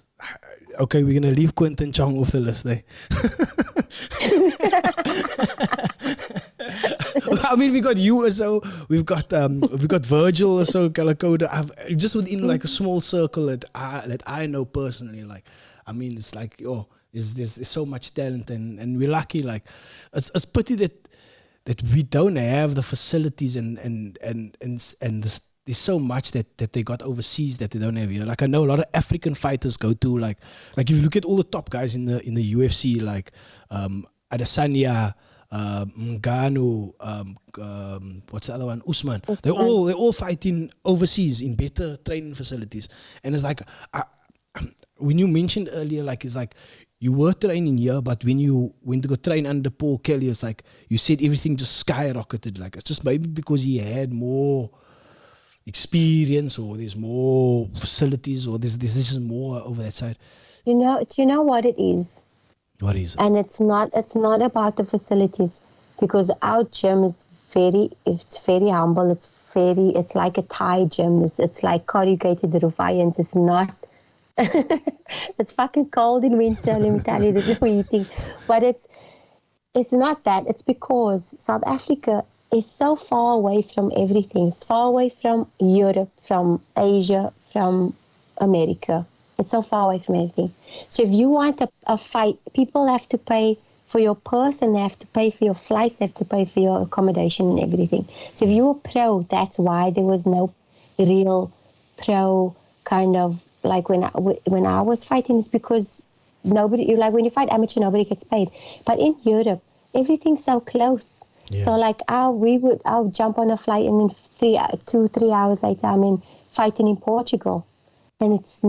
Okay, we're gonna leave Quentin Chong off the list there. I mean, we got you so we've got Virgil so Calacoda. Just within like a small circle that I know personally. Like, I mean, it's like there's so much talent and we're lucky. Like, it's pity that we don't have the facilities and there's so much that they got overseas that they don't have here. Like I know a lot of African fighters go to like if you look at all the top guys in the UFC, like Adesanya, Ngannou, what's the other one? Usman. They're all fighting overseas in better training facilities. And it's like when you mentioned earlier, like it's like you were training here, but when you went to go train under Paul Kelly, it's like you said everything just skyrocketed. Like it's just maybe because he had more experience or there's more facilities or there's just more over that side. Do you know what it is? What is it? And it's not about the facilities because our gym is very humble. It's like a Thai gym. It's like corrugated roof irons. It's not. It's fucking cold in winter. Let me tell you, there's no heating. But it's not that. It's because South Africa is so far away from everything. It's far away from Europe, from Asia, from America. It's so far away from everything. So if you want a fight, people have to pay for your person, they have to pay for your flights, they have to pay for your accommodation and everything. So if you're a pro, that's why there was no real pro kind of, like when I was fighting, it's because nobody, like when you fight amateur, nobody gets paid. But in Europe, everything's so close. Yeah. So like I'll jump on a flight and in 2-3 hours later I'm in fighting in Portugal, and it's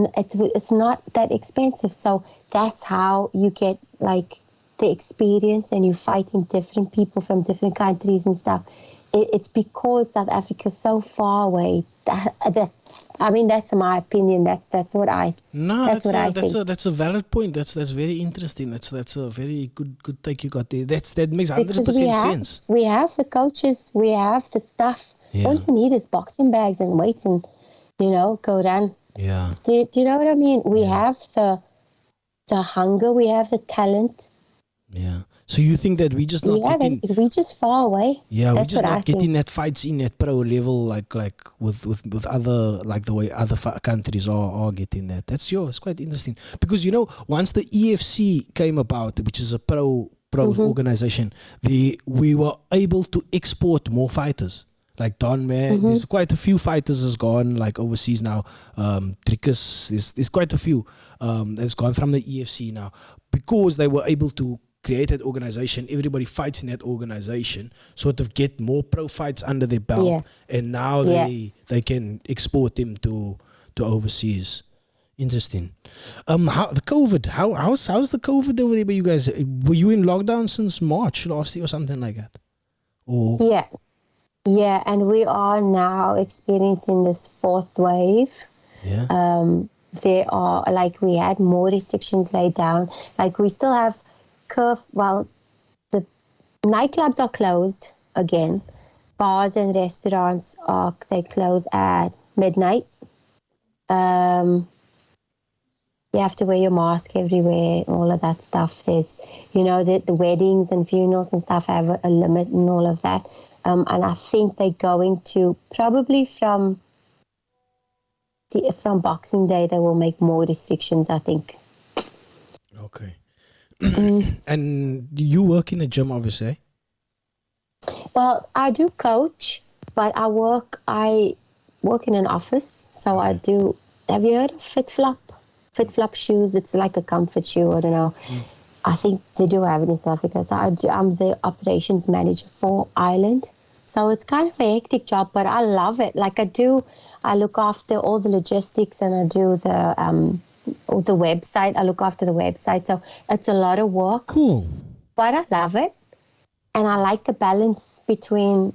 not that expensive. So that's how you get like the experience, and you fighting different people from different countries and stuff. It's because South Africa is so far away. I mean, that's my opinion. That's what I. No, that's what I think. That's a valid point. That's very interesting. That's a very good take you got there. That makes 100% sense. We have the coaches. We have the stuff. Yeah. All you need is boxing bags and weights, and go run. Yeah. Do you know what I mean? We have the hunger we have, the talent. Yeah. So you think that we just not We have getting, it. We're just far away. yeah, we That's just what I not getting think. that fights in at pro level like with other, like the way other countries are getting that. It's quite interesting because once the EFC came about, which is a pro organization, we were able to export more fighters. Like Don Man, there's quite a few fighters has gone like overseas now. Trickus, there's quite a few that's gone from the EFC now because they were able to create that organization. Everybody fights in that organization, sort of get more pro fights under their belt, and now they can export them to overseas. Interesting. How the COVID? How's the COVID over there? But you guys, were you in lockdown since March last year or something like that? Or Yeah, and we are now experiencing this fourth wave. yeah. There are, like, we had more restrictions laid down. Like, we still have the nightclubs are closed again. Bars and restaurants they close at midnight. You have to wear your mask everywhere, all of that stuff. There's, the weddings and funerals and stuff have a limit and all of that. And I think they're going to probably from Boxing Day, they will make more restrictions, I think. Okay. And you work in the gym, obviously? Well, I do coach, but I work in an office. So I do. Have you heard of FitFlop? FitFlop shoes. It's like a comfort shoe. I don't know. I think they do have it in South Africa. So I'm the operations manager for Ireland. So it's kind of a hectic job, but I love it. Like I look after all the logistics and I do the website. I look after the website. So it's a lot of work. Cool. But I love it. And I like the balance between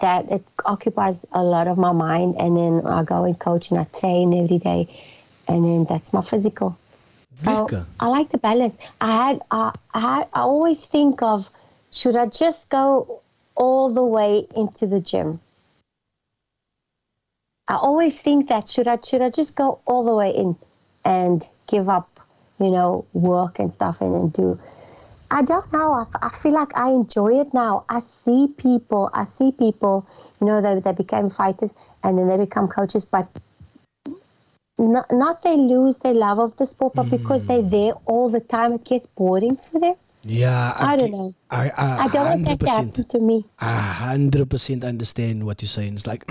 that. It occupies a lot of my mind. And then I go and coach and I train every day. And then that's my physical. So I like the balance. I always think of, should I just go all the way into the gym? I always think that should I just go all the way in and give up, work and stuff and do. I don't know. I feel like I enjoy it now. I see people, they became fighters and then they become coaches, but not they lose their love of the sport, but because they're there all the time, it gets boring for them. Yeah, I don't know. I don't want that to happen to me. I 100% understand what you're saying. It's like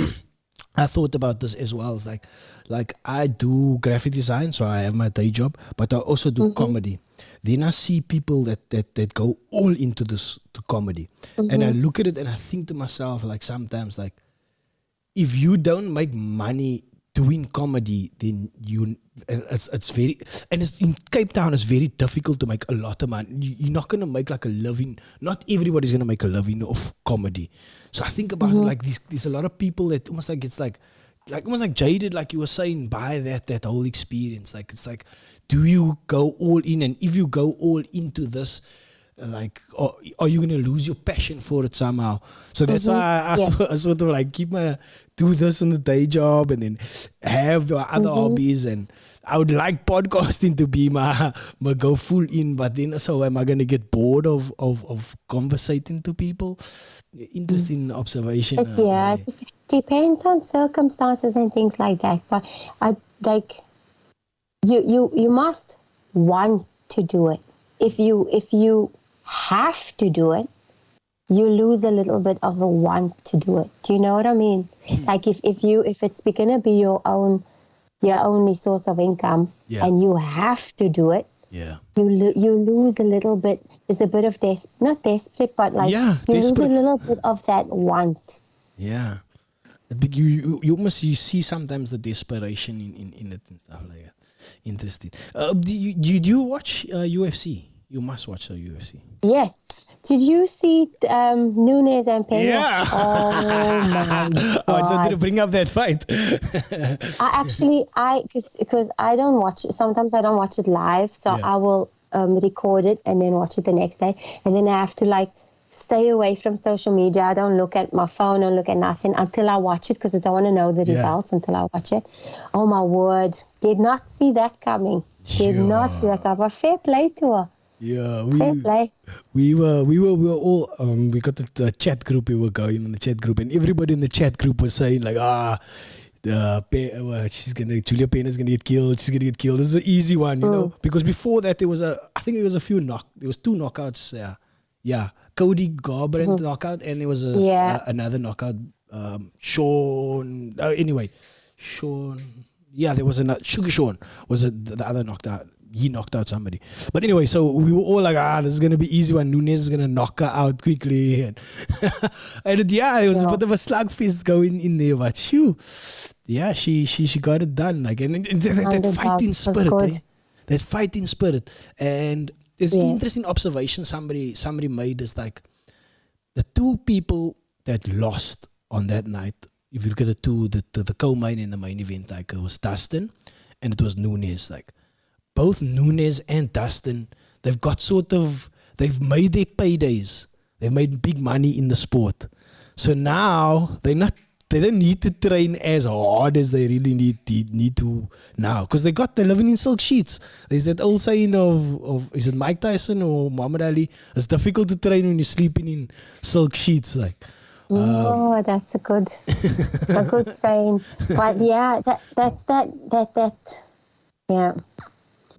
I thought about this as well. It's like I do graphic design, so I have my day job, but I also do comedy. Then I see people that go all into this to comedy, and I look at it and I think to myself, like sometimes, like if you don't make money doing comedy, then it's very, and it's in Cape Town, it's very difficult to make a lot of money. You're not gonna make like a living. Not everybody's gonna make a living of comedy. So I think about it like there's a lot of people that almost like it's like almost like jaded, like you were saying, by that whole experience. Like it's like, do you go all in? And if you go all into this, like, are you gonna lose your passion for it somehow? So that's why I sort of like do this in the day job and then have the other hobbies. And I would like podcasting to be my go full in, but then so am I gonna get bored of conversating to people? Interesting observation. It depends on circumstances and things like that. But I like you must want to do it. If you have to do it, you lose a little bit of the want to do it. Do you know what I mean? Like if it's gonna be your only source of income, and you have to do it, you lose a little bit. There's a bit of not desperate, but like you lose a little bit of that want. Yeah, you see sometimes the desperation in it and stuff like that. Interesting. Do you watch UFC? You must watch the UFC. Yes. Did you see Nunes and Pena? Yeah. Oh my God. I wanted to bring up that fight. Because I don't watch it. Sometimes I don't watch it live, so I will record it and then watch it the next day, and then I have to like stay away from social media. I don't look at my phone or look at nothing until I watch it because I don't want to know the results until I watch it. Oh my word. Did not see that coming. Did not see that coming. But fair play to her. Yeah, Fair play. we were all we got the chat group. We were going in the chat group, and everybody in the chat group was saying like, Julia Payne is gonna get killed. She's gonna get killed. This is an easy one, you know, because before that there was two knockouts. Yeah, Cody Garbrandt knockout, and there was another knockout. Sean. Sean. Yeah, there was another. Sugar Sean was the other knockout. He knocked out somebody. But anyway, so we were all like, this is going to be easy one. Nunes is going to knock her out quickly. And, it was a bit of a slugfest going in there. But she got it done. Like, and that fighting spirit. That fighting spirit. And there's an interesting observation somebody made is like, the two people that lost on that night, if you look at the co-main and the main event, like it was Dustin and it was Nunes. Like, both Nunes and Dustin, they've made their paydays. They've made big money in the sport. So now they don't need to train as hard as they really need to now. Because they're living in silk sheets. There's that old saying of is it Mike Tyson or Muhammad Ali? It's difficult to train when you're sleeping in silk sheets. Like, that's a good saying. But yeah,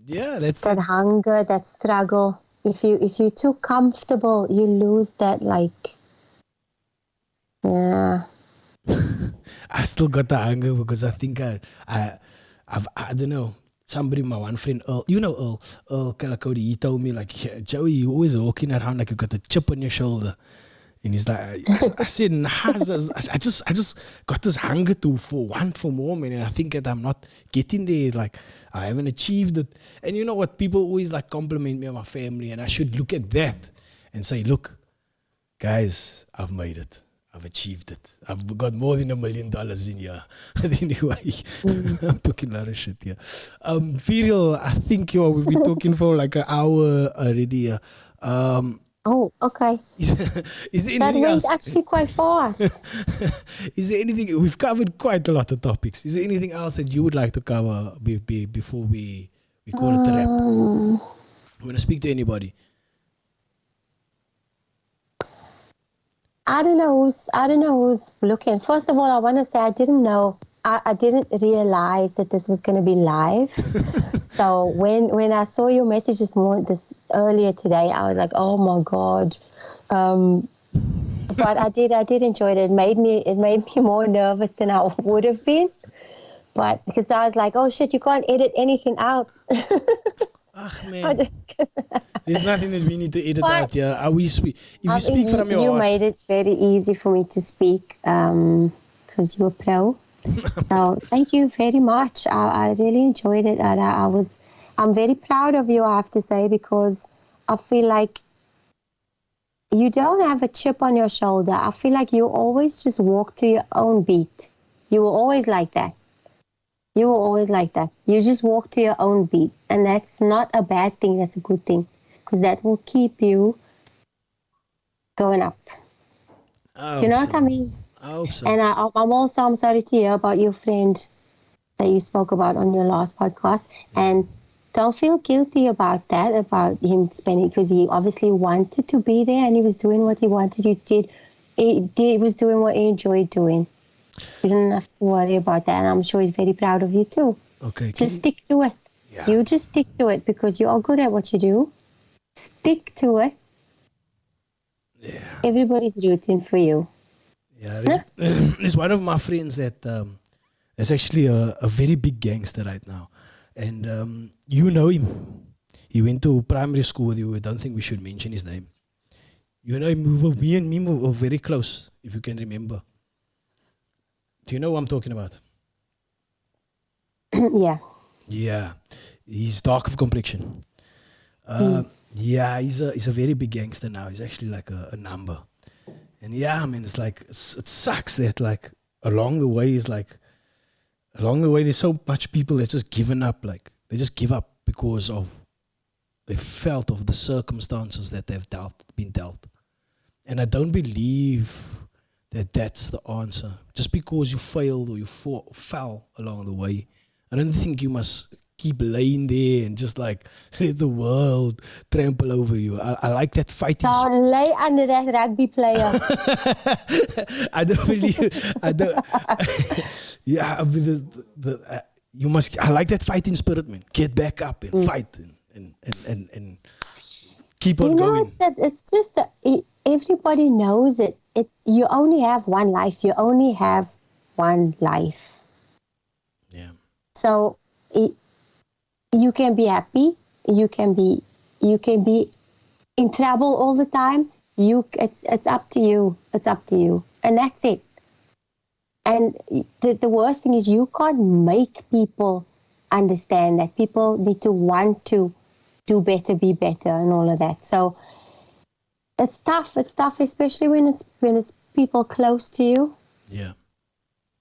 yeah, that's that hunger, that struggle. If you're too comfortable, you lose that. Like, yeah. I still got the hunger because I think I don't know. Somebody, my one friend Earl, Earl Kalakodi, he told me like, Joey, you always walking around like you got a chip on your shoulder. And he's like, I said, nah, I just got this hunger for more, man. And I think that I'm not getting there. Like, I haven't achieved it. And you know what? People always like compliment me on my family. And I should look at that and say, look, guys, I've made it. I've achieved it. I've got more than $1 million in here. Anyway, I'm talking a lot of shit here. Ferial, I think we've been talking for like an hour already. Oh, okay. Is there anything that went else? Actually quite fast. Is there anything? We've covered quite a lot of topics. Is there anything else that you would like to cover before we call it a wrap? You want to speak to anybody? I don't know who's looking. First of all, I want to say I didn't know. I didn't realize that this was going to be live. So when I saw your message this earlier today, I was like, oh my God. But I did enjoy it. It made me more nervous than I would have been. But because I was like, oh shit, you can't edit anything out. Man. There's nothing that we need to edit out here. If you speak from your heart. You made it very easy for me to speak because you're a pro. So thank you very much. I really enjoyed it. And I'm very proud of you, I have to say, because I feel like you don't have a chip on your shoulder. I feel like you always just walk to your own beat. You were always like that. You just walk to your own beat. And that's not a bad thing. That's a good thing. Because that will keep you going up. Do you know what I mean? I hope so. And I'm sorry to hear about your friend that you spoke about on your last podcast. And don't feel guilty about that, about him spending, because he obviously wanted to be there and he was doing what he wanted. He was doing what he enjoyed doing. You don't have to worry about that. And I'm sure he's very proud of you too. Okay. Just stick to it. Yeah. You just stick to it because you are good at what you do. Stick to it. Yeah. Everybody's rooting for you. Yeah, there's one of my friends that is actually a very big gangster right now. And you know him. He went to primary school with you. I don't think we should mention his name. You know him. Me and him were very close, if you can remember. Do you know what I'm talking about? Yeah. Yeah. He's dark of complexion. Yeah, he's a very big gangster now. He's actually like a number. And yeah, I mean, it's like, it sucks that like along the way there's so much people that's just given up. Like they just give up because they felt of the circumstances that they've been dealt. And I don't believe that that's the answer. Just because you failed or you fell along the way, I don't think you must keep laying there and just like let the world trample over you. I like that fighting. Don't lay under that rugby player. I don't believe. I don't. Yeah, I mean, you must. I like that fighting spirit, man. Get back up and fight and keep on going. It's just that everybody knows it. It's you only have one life. You only have one life. Yeah. So you can be happy. You can be in trouble all the time. It's up to you. It's up to you, and that's it. And the worst thing is you can't make people understand that. People need to want to do better, be better, and all of that. So it's tough. It's tough, especially when it's people close to you. Yeah.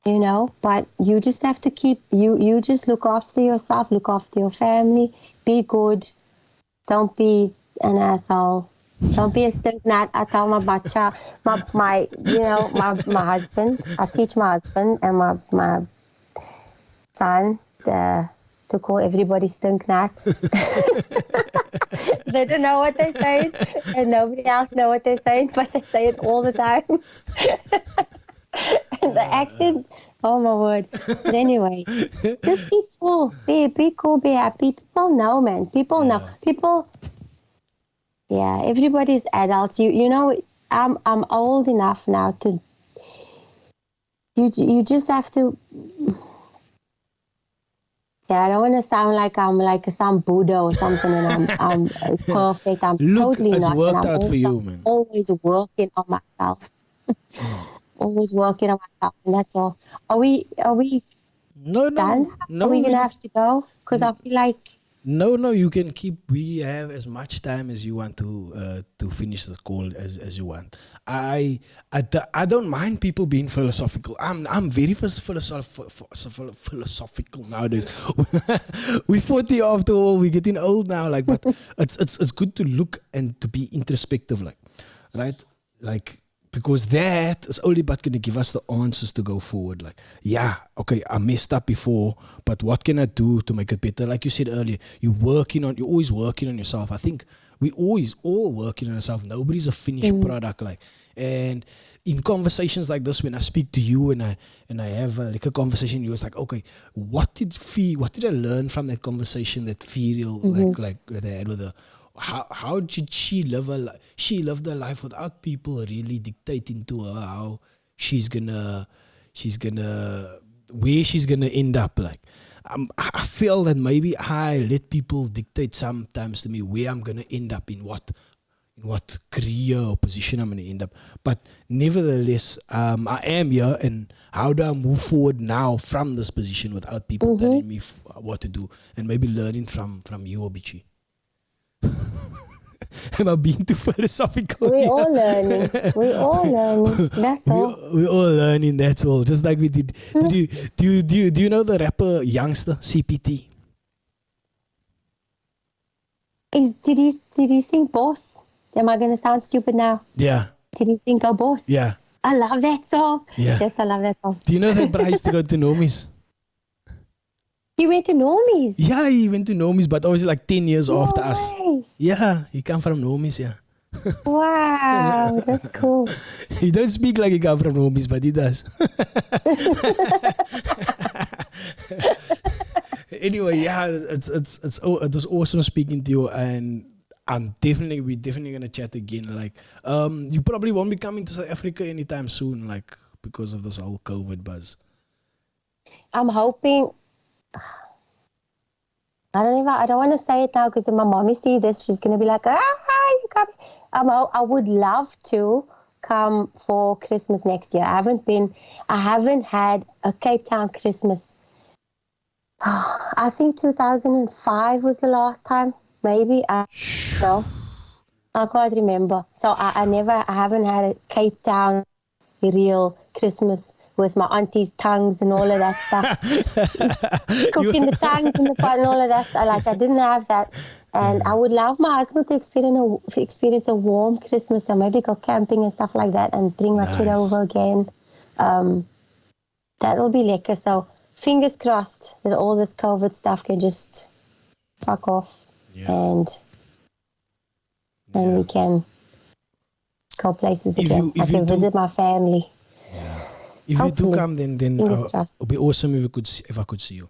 You know, but you just have to keep you just look after yourself, look after your family, be good. Don't be an asshole. Don't be a stink nut. I tell my bacha, my husband. I teach my husband and my son to call everybody stink nut. They don't know what they're saying, and nobody else know what they're saying, but they say it all the time. And the accent, oh my word. But anyway, just be cool. Be cool, be happy. People know, man. People know. People. Yeah, everybody's adults. You know, I'm old enough now to. You just have to. Yeah, I don't want to sound like I'm like some Buddha or something, and I'm perfect. I'm totally it's not. worked And I'm out for you, man. always working on myself. Always working on myself, and that's all. Are we done? No. Are we gonna have to go? Because I feel like. No, you can keep. We have as much time as you want to finish the call as you want. I don't mind people being philosophical. I'm very philosophical nowadays. We're 40 after all. We're getting old now. Like, but it's good to look and to be introspective. Like, right? Like. Because that is only but going to give us the answers to go forward. Like, yeah, okay, I messed up before, but what can I do to make it better? Like you said earlier, you're always working on yourself. I think we always all working on ourselves. Nobody's a finished product. Like, and in conversations like this, when I speak to you and I have like a conversation, you was like, okay, what did I learn from that conversation that Ferial like that I had with her? How did she live her life? She lived her life without people really dictating to her how she's gonna where she's gonna end up. Like, I feel that maybe I let people dictate sometimes to me where I'm gonna end up, in what career or position I'm gonna end up. But nevertheless, I am here, and how do I move forward now from this position without people telling me what to do, and maybe learning from you, Obichi. Am I being too philosophical? We're all learning. We're all learning. That's all. We're all learning. That's all. Just like we did. Do you know the rapper Youngster CPT? Did he sing Boss? Am I gonna sound stupid now? Yeah. Did he sing Go Boss? Yeah. I love that song. Yeah. Yes, I love that song. Do you know that Bryce used to go to Normies? He went to Normies. Yeah, he went to Normies, but obviously like 10 years after us. Way. Yeah, he come from Normies, yeah. Wow, that's cool. He don't speak like he come from Normies, but he does. Anyway, yeah, it was awesome speaking to you, and we're definitely gonna chat again. Like, you probably won't be coming to South Africa anytime soon, like because of this whole COVID buzz. I'm hoping. I don't want to say it now because if my mommy see this, she's gonna be like, you coming? I would love to come for Christmas next year. I haven't had a Cape Town Christmas. I think 2005 was the last time, maybe. I can't remember. So I haven't had a Cape Town real Christmas with my auntie's tongues and all of that stuff. Cooking the tongues in the pot and all of that. I didn't have that. And I would love my husband to experience a warm Christmas, and maybe go camping and stuff like that, and bring my kid over again. That will be lekker. So fingers crossed that all this COVID stuff can just fuck off, and we can go places again. I can visit my family. Yeah. If Hopefully. you do come, then it would be awesome if I could see you.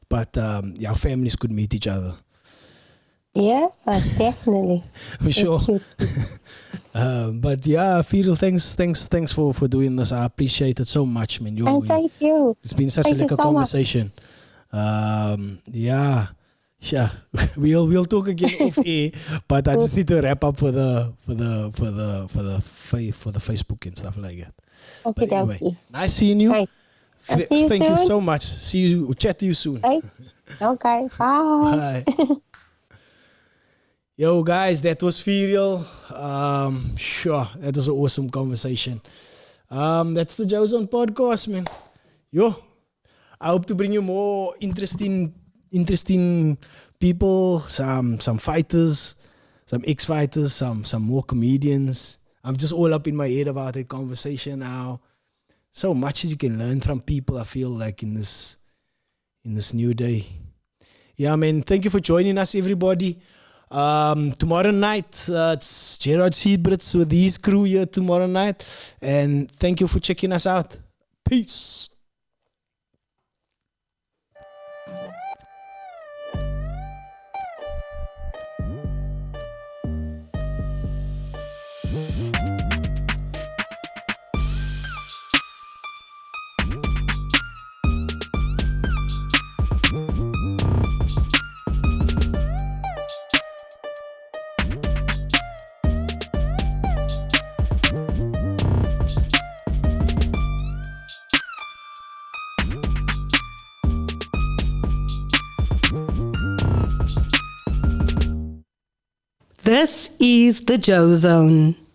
But our families could meet each other. Yeah, definitely. For sure. Cute. But yeah, Ferial, thanks for doing this. I appreciate it so much, man. And thank you. It's been such a lekker conversation. Yeah. Sure. We'll talk again off air, but I just need to wrap up for the Facebook and stuff like that. Okay, But anyway, nice seeing you. Right. I'll see you Thank you soon. so much. Chat to you soon. Right. Okay, bye. Bye. Yo, guys, that was Ferial. Sure, that was an awesome conversation. That's the JoeZone podcast, man. Yo, I hope to bring you more interesting people, some fighters, some ex-fighters, some more comedians. I'm just all up in my head about that conversation now. So much that you can learn from people, I feel like, in this new day. Yeah, man, thank you for joining us, everybody. Tomorrow night, it's Gerard Seedbrits with his crew here tomorrow night. And thank you for checking us out. Peace. This is the JoeZone.